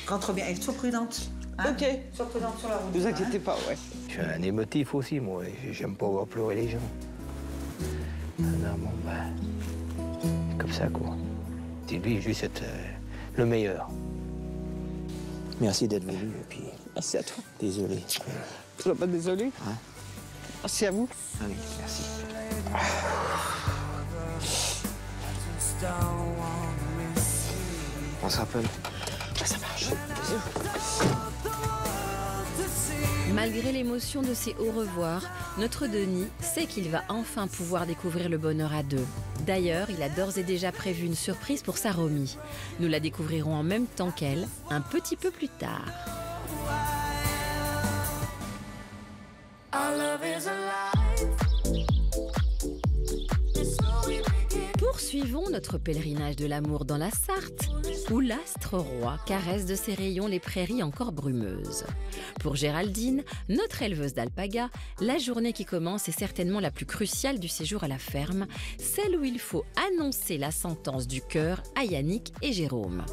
Rentre bien. Et sois prudente. Hein? Ok. Sois prudente sur la route. Ne vous inquiétez pas, ouais. Je suis un émotif aussi, moi. J'aime pas voir pleurer les gens. Non, bon, c'est comme ça, quoi. Sylvie, juste être le meilleur. Merci d'être venu, et puis... Merci à toi. Désolé. Tu n'es pas désolé? Hein? Merci à vous. Allez, merci. On se rappelle. Ça marche. Malgré l'émotion de ces au revoir, notre Denis sait qu'il va enfin pouvoir découvrir le bonheur à deux. D'ailleurs, il a d'ores et déjà prévu une surprise pour sa Romy. Nous la découvrirons en même temps qu'elle, un petit peu plus tard. Our love is alive. Poursuivons notre pèlerinage de l'amour dans la Sarthe, où l'astre roi caresse de ses rayons les prairies encore brumeuses. Pour Géraldine, notre éleveuse d'alpaga, la journée qui commence est certainement la plus cruciale du séjour à la ferme, celle où il faut annoncer la sentence du cœur à Yannick et Jérôme.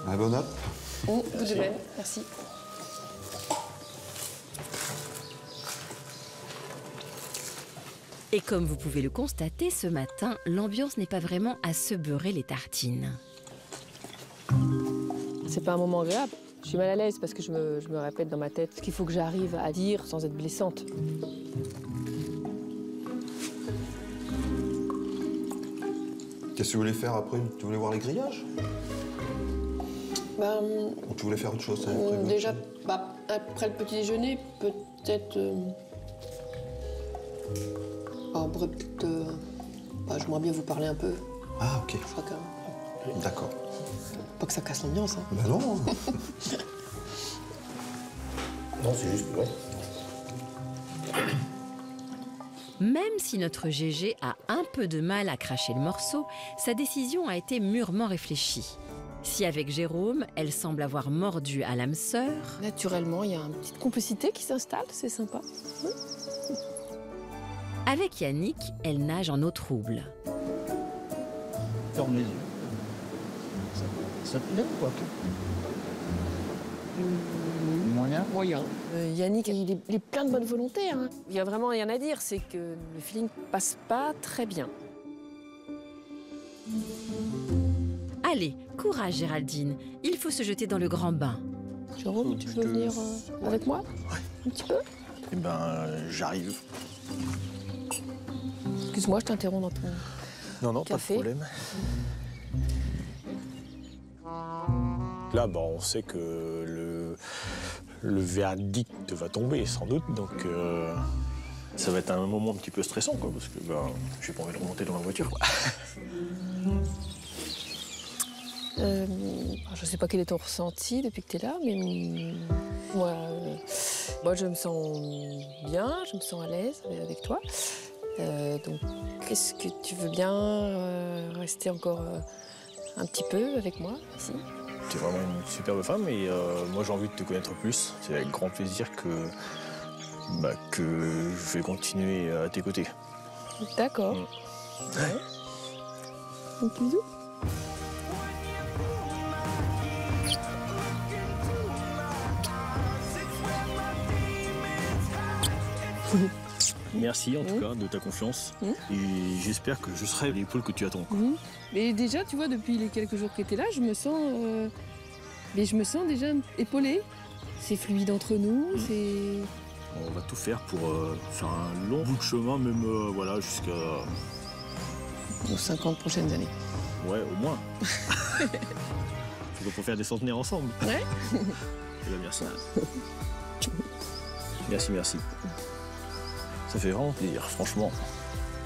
Un bon app. Vous de même, merci. Et comme vous pouvez le constater, ce matin, l'ambiance n'est pas vraiment à se beurrer les tartines. C'est pas un moment agréable. Je suis mal à l'aise parce que je me répète dans ma tête ce qu'il faut que j'arrive à dire sans être blessante. Qu'est-ce que tu voulais faire après? Tu voulais voir les grillages? Ou tu voulais faire autre chose? Déjà, après le petit déjeuner, peut-être... on pourrait peut-être... j'aimerais bien vous parler un peu. Ah, ok. Je crois que... D'accord. Pas que ça casse l'ambiance, hein. Ben non. Non, c'est juste bon. Même si notre GG a un peu de mal à cracher le morceau, sa décision a été mûrement réfléchie. Si avec Jérôme, elle semble avoir mordu à l'âme sœur... Naturellement, il y a une petite complicité qui s'installe, c'est sympa. Avec Yannick, elle nage en eau trouble. Ferme les yeux. Ça te plaît ou quoi? Moyen? Moyen. Yannick, il est plein de bonne volonté, hein. Il y a vraiment rien à dire, c'est que le feeling passe pas très bien. Allez, courage Géraldine, il faut se jeter dans le grand bain. Jérôme, tu veux venir avec moi? Ouais. Un petit peu? Eh ben, j'arrive. Excuse-moi, je t'interromps dans ton Non, café. pas de problème. Là, on sait que le verdict va tomber, sans doute, donc ça va être un moment un petit peu stressant, quoi, parce que j'ai pas envie de remonter dans la voiture, quoi. Je sais pas quel est ton ressenti depuis que tu es là, mais moi, je me sens bien, je me sens à l'aise avec toi. Donc, est-ce que tu veux bien rester encore un petit peu avec moi ici? Tu es vraiment une superbe femme et moi j'ai envie de te connaître plus. C'est avec grand plaisir que je vais continuer à tes côtés. D'accord. Ouais. Un bisou. Merci en tout cas de ta confiance et j'espère que je serai l'épaule que tu attends. Mais déjà, tu vois, depuis les quelques jours que tu es là, je me sens déjà épaulée. C'est fluide entre nous, c'est... On va tout faire pour faire un long bout de chemin, même jusqu'à... Aux 50 prochaines années. Ouais, au moins. Faut qu'on peut faire des centenaires ensemble. Ouais. Merci. Merci. Ça fait vraiment plaisir, franchement.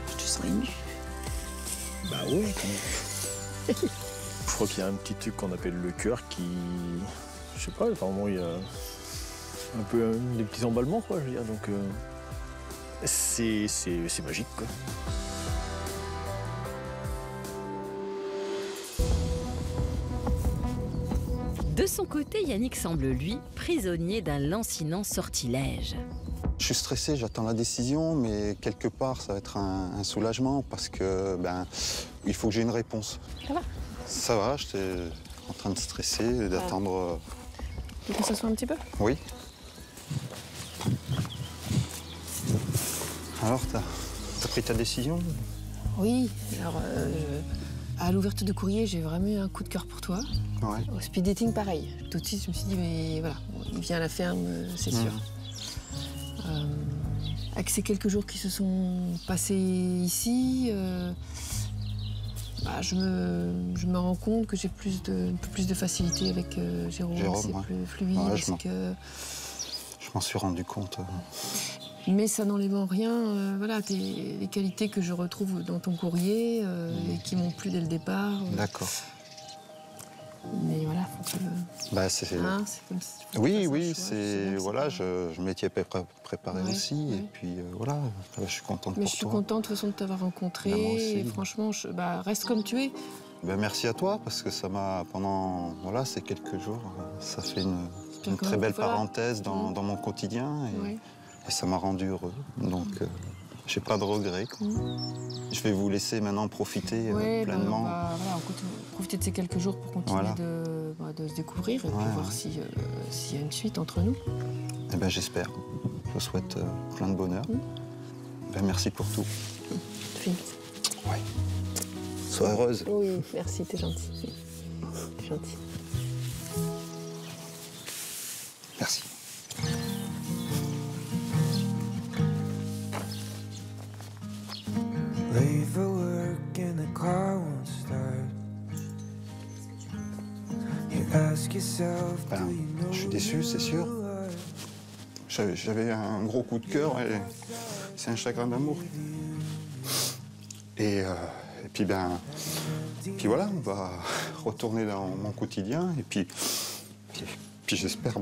Je te sens ému. Bah oui. Je crois qu'il y a un petit truc qu'on appelle le cœur qui... Je sais pas, apparemment il y a un peu des petits emballements, quoi, je veux dire. Donc c'est magique, quoi. De son côté, Yannick semble, lui, prisonnier d'un lancinant sortilège. Je suis stressé, j'attends la décision, mais quelque part, ça va être un soulagement parce que, il faut que j'ai une réponse. Ça va? Ça va, j'étais en train de stresser, d'attendre... Tu veux qu'on s'assoie un petit peu? Oui. Alors, t'as pris ta décision? Oui, alors, à l'ouverture de courrier, j'ai vraiment eu un coup de cœur pour toi. Ouais. Au speed dating, pareil. Tout de suite, je me suis dit, mais voilà, il vient à la ferme, c'est sûr. Avec ces quelques jours qui se sont passés ici, je me rends compte que j'ai un peu plus de facilité avec Jérôme. C'est plus fluide. Je m'en suis rendu compte. Mais ça n'enlève en rien les qualités que je retrouve dans ton courrier et qui m'ont plu dès le départ. D'accord. Mais voilà, faut que... Bah, c'est... Hein, c'est comme si... Oui, oui, c'est... Voilà, je m'étais préparé aussi, et puis voilà, je suis contente pour toi. Mais je suis contente de toute façon de t'avoir rencontré, Ben, moi aussi. et franchement, reste comme tu es. Ben, merci à toi, parce que ça m'a, pendant ces quelques jours, ça fait une très belle parenthèse dans mon quotidien, et ça m'a rendu heureux, donc j'ai pas de regrets, quoi. Je vais vous laisser maintenant profiter pleinement. On va profiter de ces quelques jours pour continuer de se découvrir, et puis voir s'il y a une suite entre nous. Eh ben, j'espère. Je vous souhaite plein de bonheur. Ben, merci pour tout. Ouais. Sois heureuse. Oui, merci, t'es gentil. T'es gentil. Merci. Late for work and the car won't start. You ask yourself, do you know Je suis déçu, c'est sûr. J'avais un gros coup de cœur et c'est un chagrin d'amour. Et puis voilà, on va retourner dans mon quotidien et puis j'espère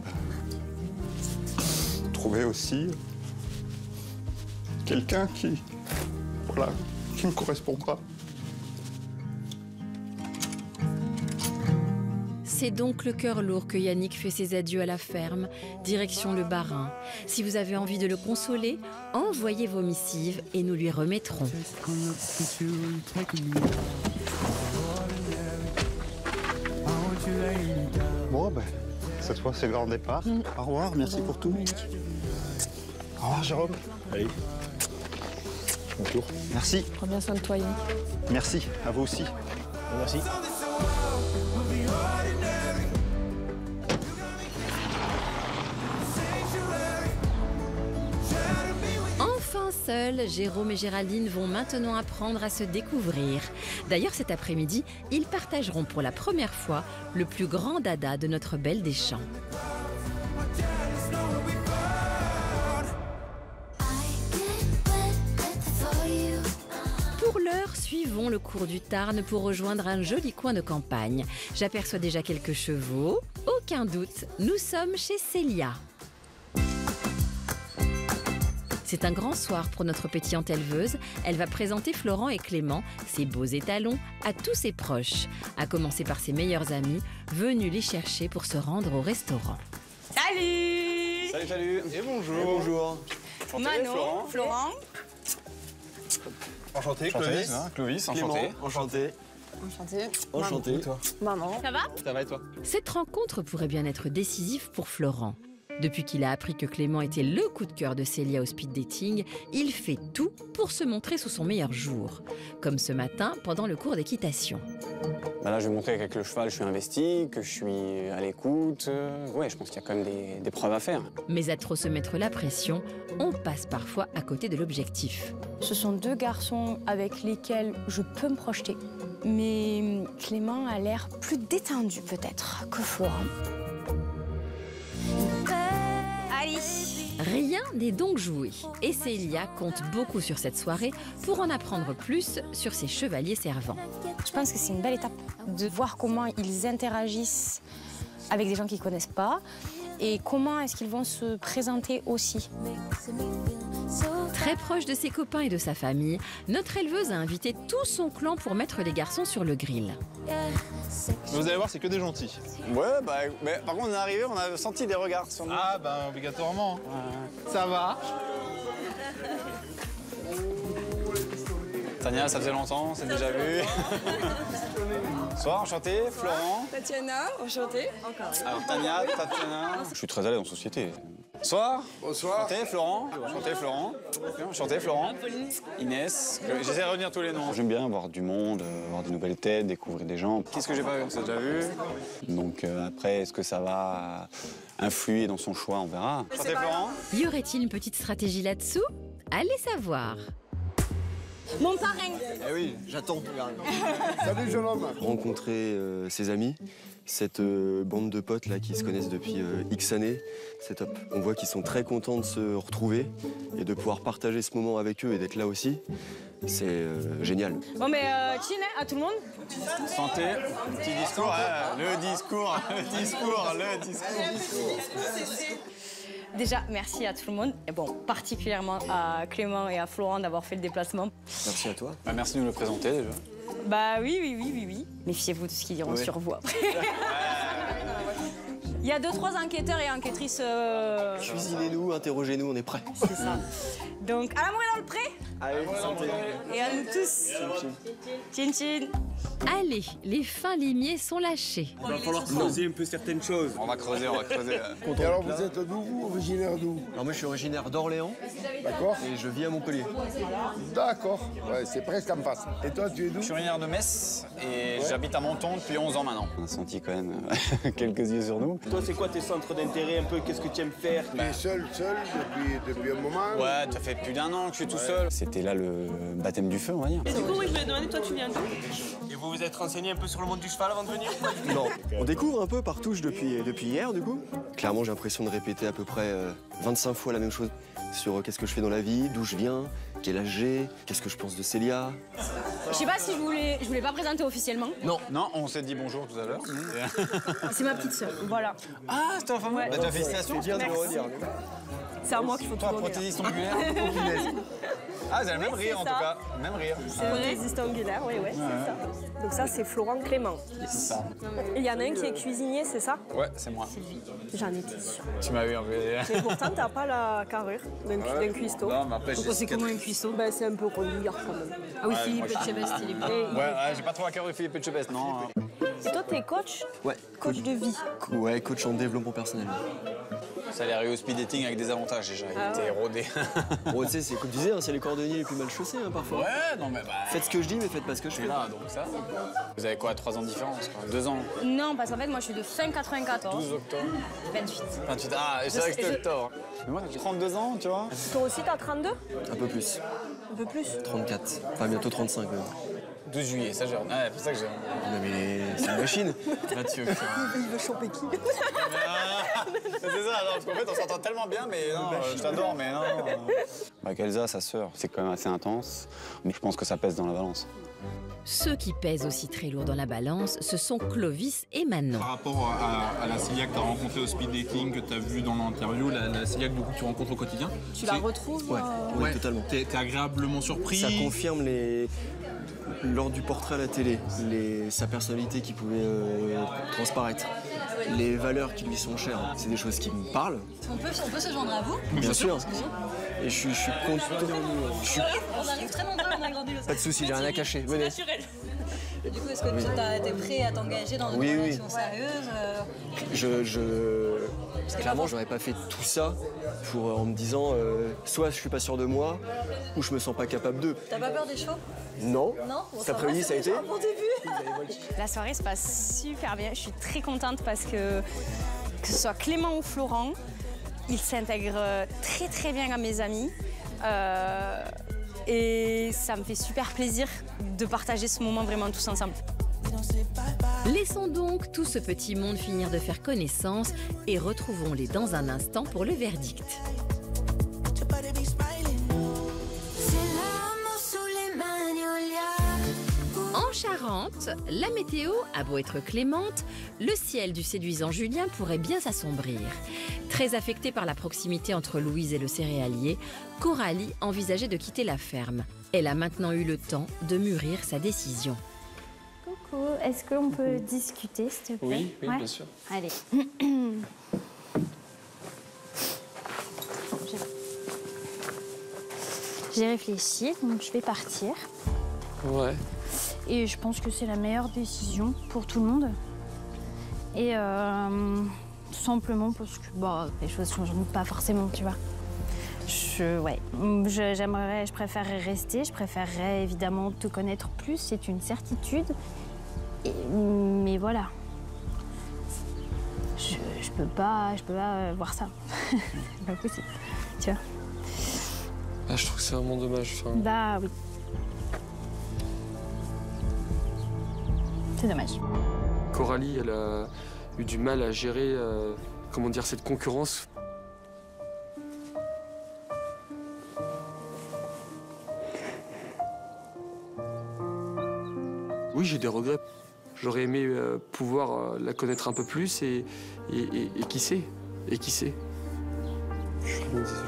trouver aussi quelqu'un qui me correspondra. C'est donc le cœur lourd que Yannick fait ses adieux à la ferme, direction le Bas-Rhin. Si vous avez envie de le consoler, envoyez vos missives et nous lui remettrons. Bon, cette fois, c'est le grand départ. Au revoir, merci pour tout. Au revoir, Jérôme. Allez. Bonjour. Merci. Prends bien soin de toi, Yannick. Merci, à vous aussi. Merci. Enfin seuls, Jérôme et Géraldine vont maintenant apprendre à se découvrir. D'ailleurs, cet après-midi, ils partageront pour la première fois le plus grand dada de notre Belle des Champs. Pour l'heure, suivons le cours du Tarn pour rejoindre un joli coin de campagne. J'aperçois déjà quelques chevaux. Aucun doute, nous sommes chez Célia. C'est un grand soir pour notre pétillante éleveuse. Elle va présenter Florent et Clément, ses beaux étalons, à tous ses proches, à commencer par ses meilleurs amis, venus les chercher pour se rendre au restaurant. Salut! Salut, salut. Et bonjour. Et bonjour. Enchanté, Manon, Florent. Enchanté, Clovis. Clovis, enchanté. Clément, enchanté. Enchanté. Enchanté. Toi. Maman. Ça va? Ça va et toi? Cette rencontre pourrait bien être décisive pour Florent. Depuis qu'il a appris que Clément était le coup de cœur de Célia au speed dating, il fait tout pour se montrer sous son meilleur jour. Comme ce matin, pendant le cours d'équitation. Bah là, je vais montrer qu'avec le cheval, je suis investi, que je suis à l'écoute. Ouais, je pense qu'il y a quand même des preuves à faire. Mais à trop se mettre la pression, on passe parfois à côté de l'objectif. Ce sont deux garçons avec lesquels je peux me projeter. Mais Clément a l'air plus détendu peut-être que Florent. Allez. Rien n'est donc joué. Et Célia compte beaucoup sur cette soirée pour en apprendre plus sur ses chevaliers servants. Je pense que c'est une belle étape de voir comment ils interagissent avec des gens qu'ils ne connaissent pas et comment est-ce qu'ils vont se présenter aussi. Très proche de ses copains et de sa famille, notre éleveuse a invité tout son clan pour mettre les garçons sur le grill. Vous allez voir, c'est que des gentils. Ouais, mais par contre, on est arrivé, on a senti des regards sur nous. Ah, bah, obligatoirement. Ça va? Tania, ça faisait longtemps, on s'est déjà vu. Bonsoir, enchanté, Florent. Tatiana, enchantée. Encore. Alors, Tania. Je suis très à l'aise en société. Bonsoir. Bonsoir. Enchanté, Florent. Enchanté, Florent. Enchanté, Florent. Inès. J'essaie de retenir tous les noms. J'aime bien voir du monde, voir des nouvelles têtes, découvrir des gens. Qu'est-ce que j'ai pas vu? On s'est déjà vu. Donc après, est-ce que ça va influer dans son choix? On verra. Enchanté, Florent. Y aurait-il une petite stratégie là-dessous? Allez savoir. Mon parrain. Eh oui, j'attends. Salut jeune homme. Rencontrer ses amis, cette bande de potes là qui se connaissent depuis X années, c'est top. On voit qu'ils sont très contents de se retrouver et de pouvoir partager ce moment avec eux et d'être là aussi. C'est génial. Bon, mais chin à tout le monde. Santé, petit discours, hein, le discours. Déjà, merci à tout le monde. Et bon, particulièrement à Clément et à Florent d'avoir fait le déplacement. Merci à toi. Bah, merci de nous le présenter déjà. Bah oui. Méfiez-vous de ce qu'ils diront sur vous après. Il y a 2-3 enquêteurs et enquêtrices. Cuisinez-nous, interrogez-nous, on est prêts. C'est ça. Donc, à l'amour et dans le pré. Allez, santé. Et à nous tous. Chin chin. Allez, les fins limiers sont lâchés. Il va falloir creuser un peu certaines choses. On va creuser. Et alors vous êtes d'où, vous, originaire d'où? Alors moi je suis originaire d'Orléans. D'accord. Et je vis à Montpellier. D'accord. Ouais, c'est presque en face. Et toi, tu es d'où? Je suis originaire de Metz et j'habite à Menton depuis 11 ans maintenant. On a senti quand même quelques yeux sur nous. Toi, c'est quoi tes centres d'intérêt un peu? Qu'est-ce que tu aimes faire? Tu es seul depuis un moment? Ouais, ça fait plus d'1 an que je suis tout seul. C'était là le baptême du feu, on va dire. Et du coup, oui, je voulais demander, toi, tu viens d'où? Et vous vous êtes renseigné un peu sur le monde du cheval avant de venir? Non, on découvre un peu par touche depuis hier du coup. Clairement j'ai l'impression de répéter à peu près 25 fois la même chose sur qu'est-ce que je fais dans la vie, d'où je viens, quel âge j'ai, qu'est-ce que je pense de Célia. Je sais pas si je voulais pas présenter officiellement. Non, on s'est dit bonjour tout à l'heure. C'est ma petite sœur, voilà. Ah, c'est ta femme. Ouais. Bah, félicitations. C'est bien de le redire. C'est à moi qu'il faut tout Toi, donner. prothésiste ongulaire. Ah, vous avez le même rire en tout cas. Même rire. C'est prothésiste ongulaire, oui, c'est ça. Donc ça, c'est Florent Clément. C'est ça. Il y en a un qui est cuisinier, c'est ça? Ouais, c'est moi. J'en étais sûre. Tu m'as vu en fait. Mais pourtant, t'as pas la carrure d'un cuistot. Non, mais après, C'est comment un cuistot? Ben, c'est un peu rondillard quand même. Ah oui, Ouais, Philippe moi, je suis- Etchebest, il est bien. Ouais, j'ai pas trop la carrure de Philippe Etchebest, non. Et toi, t'es coach? Ouais. Coach de vie. Ouais, coach en développement personnel. Ça a l'air au speed dating avec des avantages déjà. Il était rodé. Bon, tu sais, c'est comme tu disais, hein, c'est les cordonniers les plus mal chaussés parfois. Ouais, non mais bah. Faites ce que je dis, mais faites pas ce que je fais. là, donc ça. Vous avez quoi, 3 ans de différence quoi? 2 ans? Non, parce qu'en fait, moi, je suis de fin 94. 12 octobre. 28. 28. Ah, c'est vrai que c'était octobre. Mais moi, j'ai 32 ans, tu vois. Toi aussi, t'as 32? Un peu plus. Un peu plus? 34. Enfin, bientôt 35 même. 12 juillet, ça j'ai. Ouais, c'est pour ça que j'ai. Non, mais c'est une machine. Mathieu. Il veut choper qui? C'est ça, non, parce qu'en fait, on s'entend tellement bien, mais non, je t'adore, mais non. Avec Elsa, sa sœur, c'est quand même assez intense, mais je pense que ça pèse dans la balance. Ceux qui pèsent aussi très lourd dans la balance, ce sont Clovis et Manon. Par rapport à la Célia que tu as rencontrée au speed dating, que tu as vue dans l'interview, la Célia que tu rencontres au quotidien. Tu la retrouves? Ouais, totalement. T'es agréablement surpris. Ça confirme lors du portrait à la télé, sa personnalité qui pouvait transparaître, les valeurs qui lui sont chères. C'est des choses qui me parlent. On peut se joindre à vous? Bien sûr. Et je suis content. On arrive très nombreux, on a grandi Pas de soucis, j'ai rien à cacher. Venez. naturel. Du coup, est-ce que tu es prêt à t'engager dans une relation sérieuse? Clairement, j'aurais pas fait tout ça en me disant soit je suis pas sûr de moi, ou je me sens pas capable d'eux. T'as pas peur des chevaux? Non. Non? Cet après-midi, ça a été Bon début. La soirée se passe super bien. Je suis très contente parce que ce soit Clément ou Florent, ils s'intègrent très très bien à mes amis. Et ça me fait super plaisir de partager ce moment vraiment tous ensemble. Laissons donc tout ce petit monde finir de faire connaissance et retrouvons-les dans un instant pour le verdict. En Charente, la météo a beau être clémente, le ciel du séduisant Julien pourrait bien s'assombrir. Très affectée par la proximité entre Louise et le céréalier, Coralie envisageait de quitter la ferme. Elle a maintenant eu le temps de mûrir sa décision. Coucou, est-ce qu'on peut discuter, s'il te plaît? Oui, Ouais. bien sûr. Allez. J'ai réfléchi, donc je vais partir. Ouais. Et je pense que c'est la meilleure décision pour tout le monde. Et tout simplement parce que les choses ne changent pas forcément, tu vois. Je préférerais rester, je préférerais évidemment te connaître plus, c'est une certitude. Mais voilà. Je peux pas voir ça. C'est pas possible, tu vois. Ah, je trouve que c'est vraiment dommage. Enfin... Bah oui. C'est dommage. Coralie, elle a eu du mal à gérer, cette concurrence. Oui, j'ai des regrets. J'aurais aimé pouvoir la connaître un peu plus et qui sait. Et qui sait. Je suis vraiment désolé.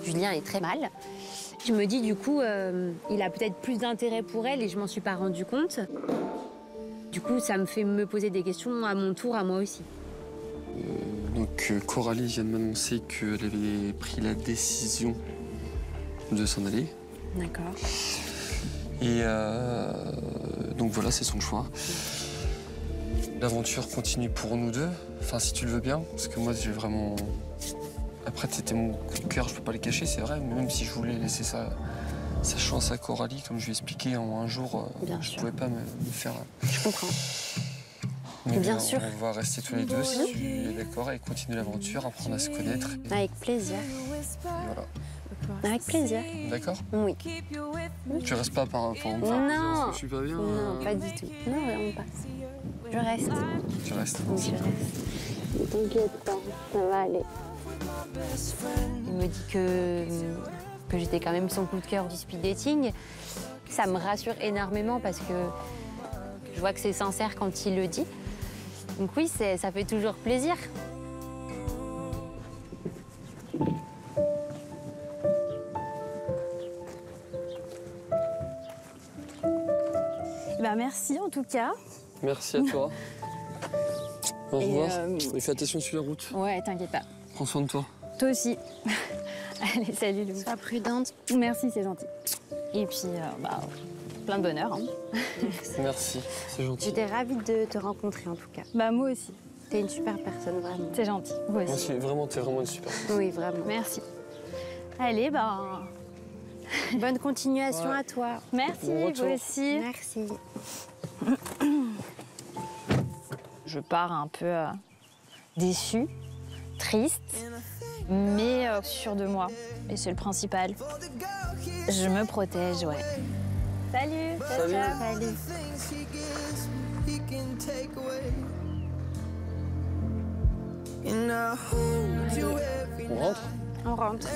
Julien est très mal. Je me dis du coup, il a peut-être plus d'intérêt pour elle et je m'en suis pas rendu compte. Du coup, ça me fait me poser des questions à mon tour, à moi aussi. Donc Coralie vient de m'annoncer qu'elle avait pris la décision de s'en aller. D'accord. Et donc voilà, c'est son choix. L'aventure continue pour nous deux, enfin si tu le veux bien, parce que moi j'ai vraiment... Après, c'était mon coup de cœur, je peux pas le cacher, c'est vrai, mais même si je voulais laisser sa chance à Coralie, comme je lui ai expliqué en un jour, je pouvais pas me faire... Je comprends. Mais bien sûr. On va rester tous les deux, si tu es d'accord, et continuer l'aventure, apprendre à se connaître. Avec plaisir. Voilà. Avec plaisir. D'accord? Oui. Tu restes pas par rapport à Non. Je suis pas bien. Non, pas du tout. Non, vraiment pas. Je reste. Tu restes. Oui, je reste. T'inquiète pas, ça va aller. Il me dit que j'étais quand même son coup de cœur du speed dating. Ça me rassure énormément parce que je vois que c'est sincère quand il le dit. Donc oui, ça fait toujours plaisir. Bah merci en tout cas. Merci à toi. Au revoir. Et fais attention sur la route. Ouais, t'inquiète pas. Prends soin de toi. Toi aussi. Allez, salut Lou. Sois prudente. Merci, c'est gentil. Et puis, plein de bonheur. Hein. Merci, c'est gentil. J'étais ravie de te rencontrer en tout cas. Bah moi aussi. T'es une super personne, vraiment. C'est gentil. Vous aussi. Moi aussi, vraiment, t'es vraiment une super personne. Oui, vraiment. Merci. Allez, bonne continuation à toi. Merci, vous aussi. Merci. Je pars un peu déçue, triste, mais sûre de moi. Et c'est le principal. Je me protège, ouais. Salut. Salut. Salut. On rentre? On rentre.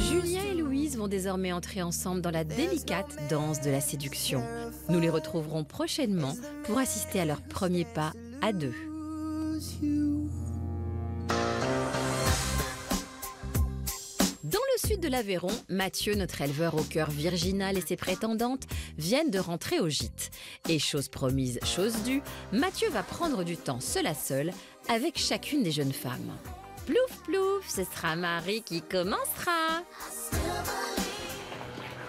Julien et Louise vont désormais entrer ensemble dans la délicate danse de la séduction. Nous les retrouverons prochainement pour assister à leur premier pas à deux. Dans le sud de l'Aveyron, Mathieu, notre éleveur au cœur virginal, et ses prétendantes viennent de rentrer au gîte. Et chose promise, chose due, Mathieu va prendre du temps seul à seul avec chacune des jeunes femmes. Plouf plouf, ce sera Marie qui commencera.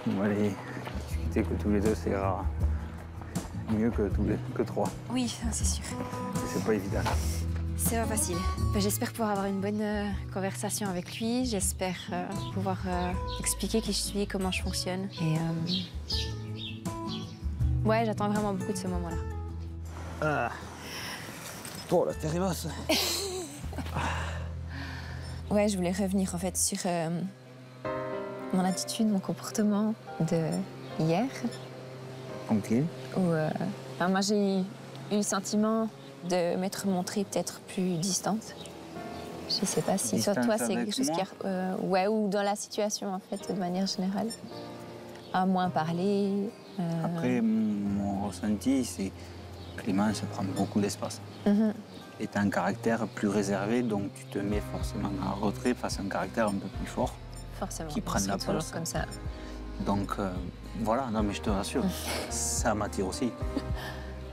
Bon, allez, discuter que tous les deux, c'est rare. Mieux que trois. Oui, c'est sûr. C'est pas évident. C'est pas facile. J'espère pouvoir avoir une bonne conversation avec lui. J'espère pouvoir expliquer qui je suis, comment je fonctionne. Et ouais, j'attends vraiment beaucoup de ce moment-là. Ah. Toi, la terrimasse. Ouais, je voulais revenir en fait sur mon attitude, mon comportement de hier. Ok. Où, moi, j'ai eu le sentiment de m'être montrée peut-être plus distante. Je sais pas si soit toi, c'est quelque chose qui ouais, ou dans la situation en fait, de manière générale. À moins parler. Après, mon ressenti, c'est que Clémence prend beaucoup d'espace. Et tu as un caractère plus réservé, donc tu te mets forcément en retrait face à un caractère un peu plus fort. Forcément. Qui prend la place. Comme ça. Donc voilà, non mais je te rassure, ça m'attire aussi.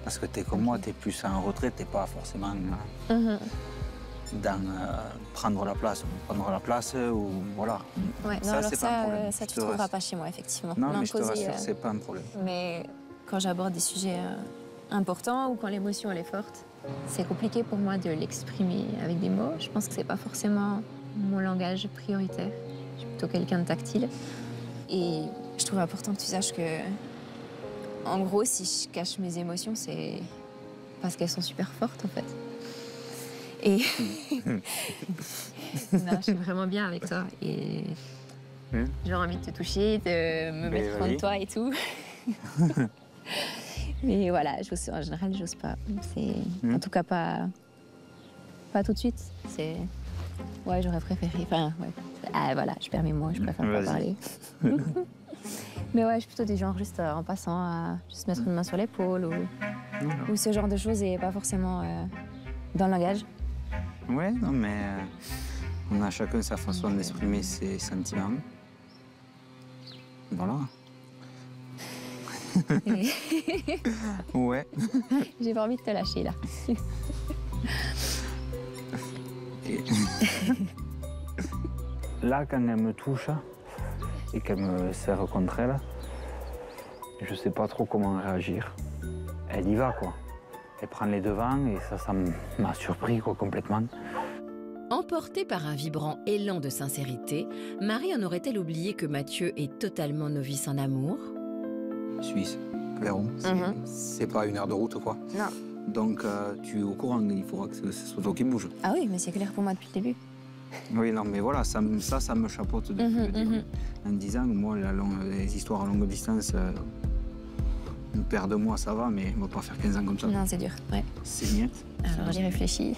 Parce que t'es comme moi, t'es plus en retrait, t'es pas forcément dans prendre la place ou voilà. Ouais, non, alors ça tu trouveras pas chez moi, effectivement. Non, mais je te rassure, c'est pas un problème. Mais quand j'aborde des sujets importants ou quand l'émotion elle est forte, c'est compliqué pour moi de l'exprimer avec des mots. Je pense que c'est pas forcément mon langage prioritaire. Je suis plutôt quelqu'un de tactile. Et je trouve important que tu saches que, en gros, si je cache mes émotions, c'est parce qu'elles sont super fortes, en fait. Et non, je suis vraiment bien avec toi. Et j'ai envie de te toucher, de me mettre contre toi et tout. Mais voilà, en général, j'ose pas. En tout cas, pas tout de suite. Ouais, j'aurais préféré. Enfin, ouais. Ah, voilà, je perds mes mots, je préfère pas parler. Mais ouais, je suis plutôt du genre juste en passant à juste mettre une main sur l'épaule ou ce genre de choses et pas forcément dans le langage. Ouais, non, mais on a chacun sa façon d'exprimer ses sentiments. Voilà. Ouais. J'ai pas envie de te lâcher, là. Là, quand elle me touche et qu'elle me serre contre elle, je sais pas trop comment réagir. Elle y va, quoi. Elle prend les devants et ça m'a surpris, quoi, complètement. Emportée par un vibrant élan de sincérité, Marie en aurait-elle oublié que Mathieu est totalement novice en amour? Suisse, Clermont, c'est pas 1 heure de route, quoi. Non. Donc, tu es au courant, il faudra que ce soit toi qui bouge. Ah oui, mais c'est clair pour moi depuis le début. Oui, non, mais voilà, ça me chapeaute depuis le début. En disant, moi, les histoires à longue distance, une paire de mois, ça va, mais on va pas faire 15 ans comme ça. Non, c'est dur, ouais. C'est niette. Alors, j'y réfléchis.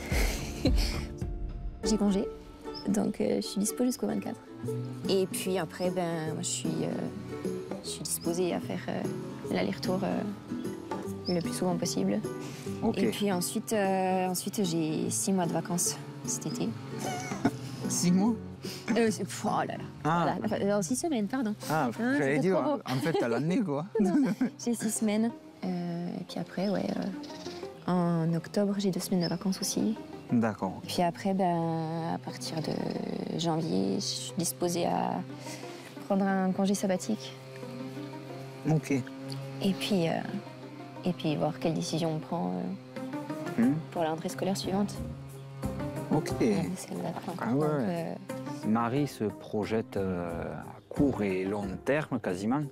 J'ai congé, donc je suis dispo jusqu'au 24. Et puis après, moi, je suis disposée à faire l'aller-retour le plus souvent possible. Okay. Et puis ensuite j'ai 6 mois de vacances cet été. 6 mois Oh là là. Ah. Voilà. 6 semaines, pardon. Ah, j'allais dire, en fait, t'as l'année, quoi. J'ai 6 semaines. Et puis après, en octobre, j'ai 2 semaines de vacances aussi. D'accord. Puis après, à partir de janvier, je suis disposée à prendre un congé sabbatique. Ok. Et puis voir quelle décision on prend pour la rentrée scolaire suivante. Ok. C'est le lapin. Ah ouais. Donc, Marie se projette à court et long terme, quasiment.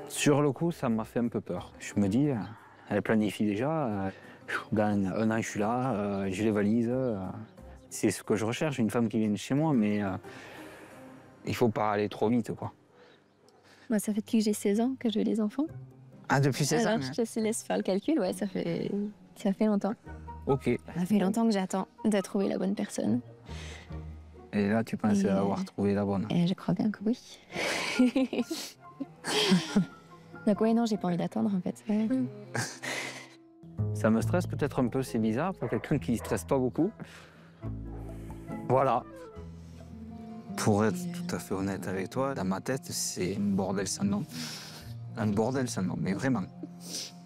Sur le coup, ça m'a fait un peu peur. Je me dis, elle planifie déjà. Dans 1 an, je suis là, j'ai les valises. C'est ce que je recherche, une femme qui vienne chez moi, mais il faut pas aller trop vite, quoi. Moi, ça fait depuis que j'ai 16 ans que je veux des enfants. Ah, depuis 16 ans? Alors, je te laisse faire le calcul, ouais, ça fait longtemps. Ok. Ça fait longtemps que j'attends de trouver la bonne personne. Et là, tu pensais avoir trouvé la bonne? Et je crois bien que oui. Donc ouais, non, j'ai pas envie d'attendre, en fait. Ouais. Ça me stresse peut-être un peu, c'est bizarre, pour quelqu'un qui ne stresse pas beaucoup. Voilà. Pour être tout à fait honnête avec toi, dans ma tête, c'est un bordel sans nom. Un bordel sans nom, mais vraiment.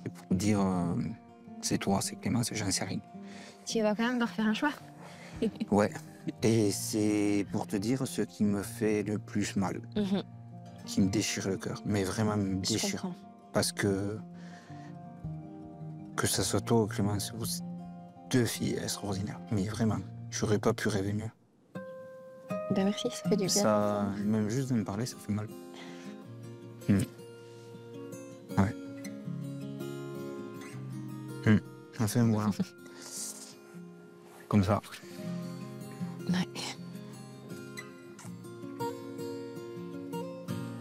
Et pour dire, c'est toi, c'est Clément, j'en sais rien. Tu vas quand même devoir faire un choix. Ouais. Et c'est pour te dire ce qui me fait le plus mal. Qui me déchire le cœur. Mais vraiment me déchire. Parce que ce soit toi ou Clément, c'est 2 filles extraordinaires. Mais vraiment, j'aurais pas pu rêver mieux. Ben merci, ça fait du bien. Ça, même juste de me parler, ça fait mal. Ouais. Enfin, voilà. Comme ça. Ouais.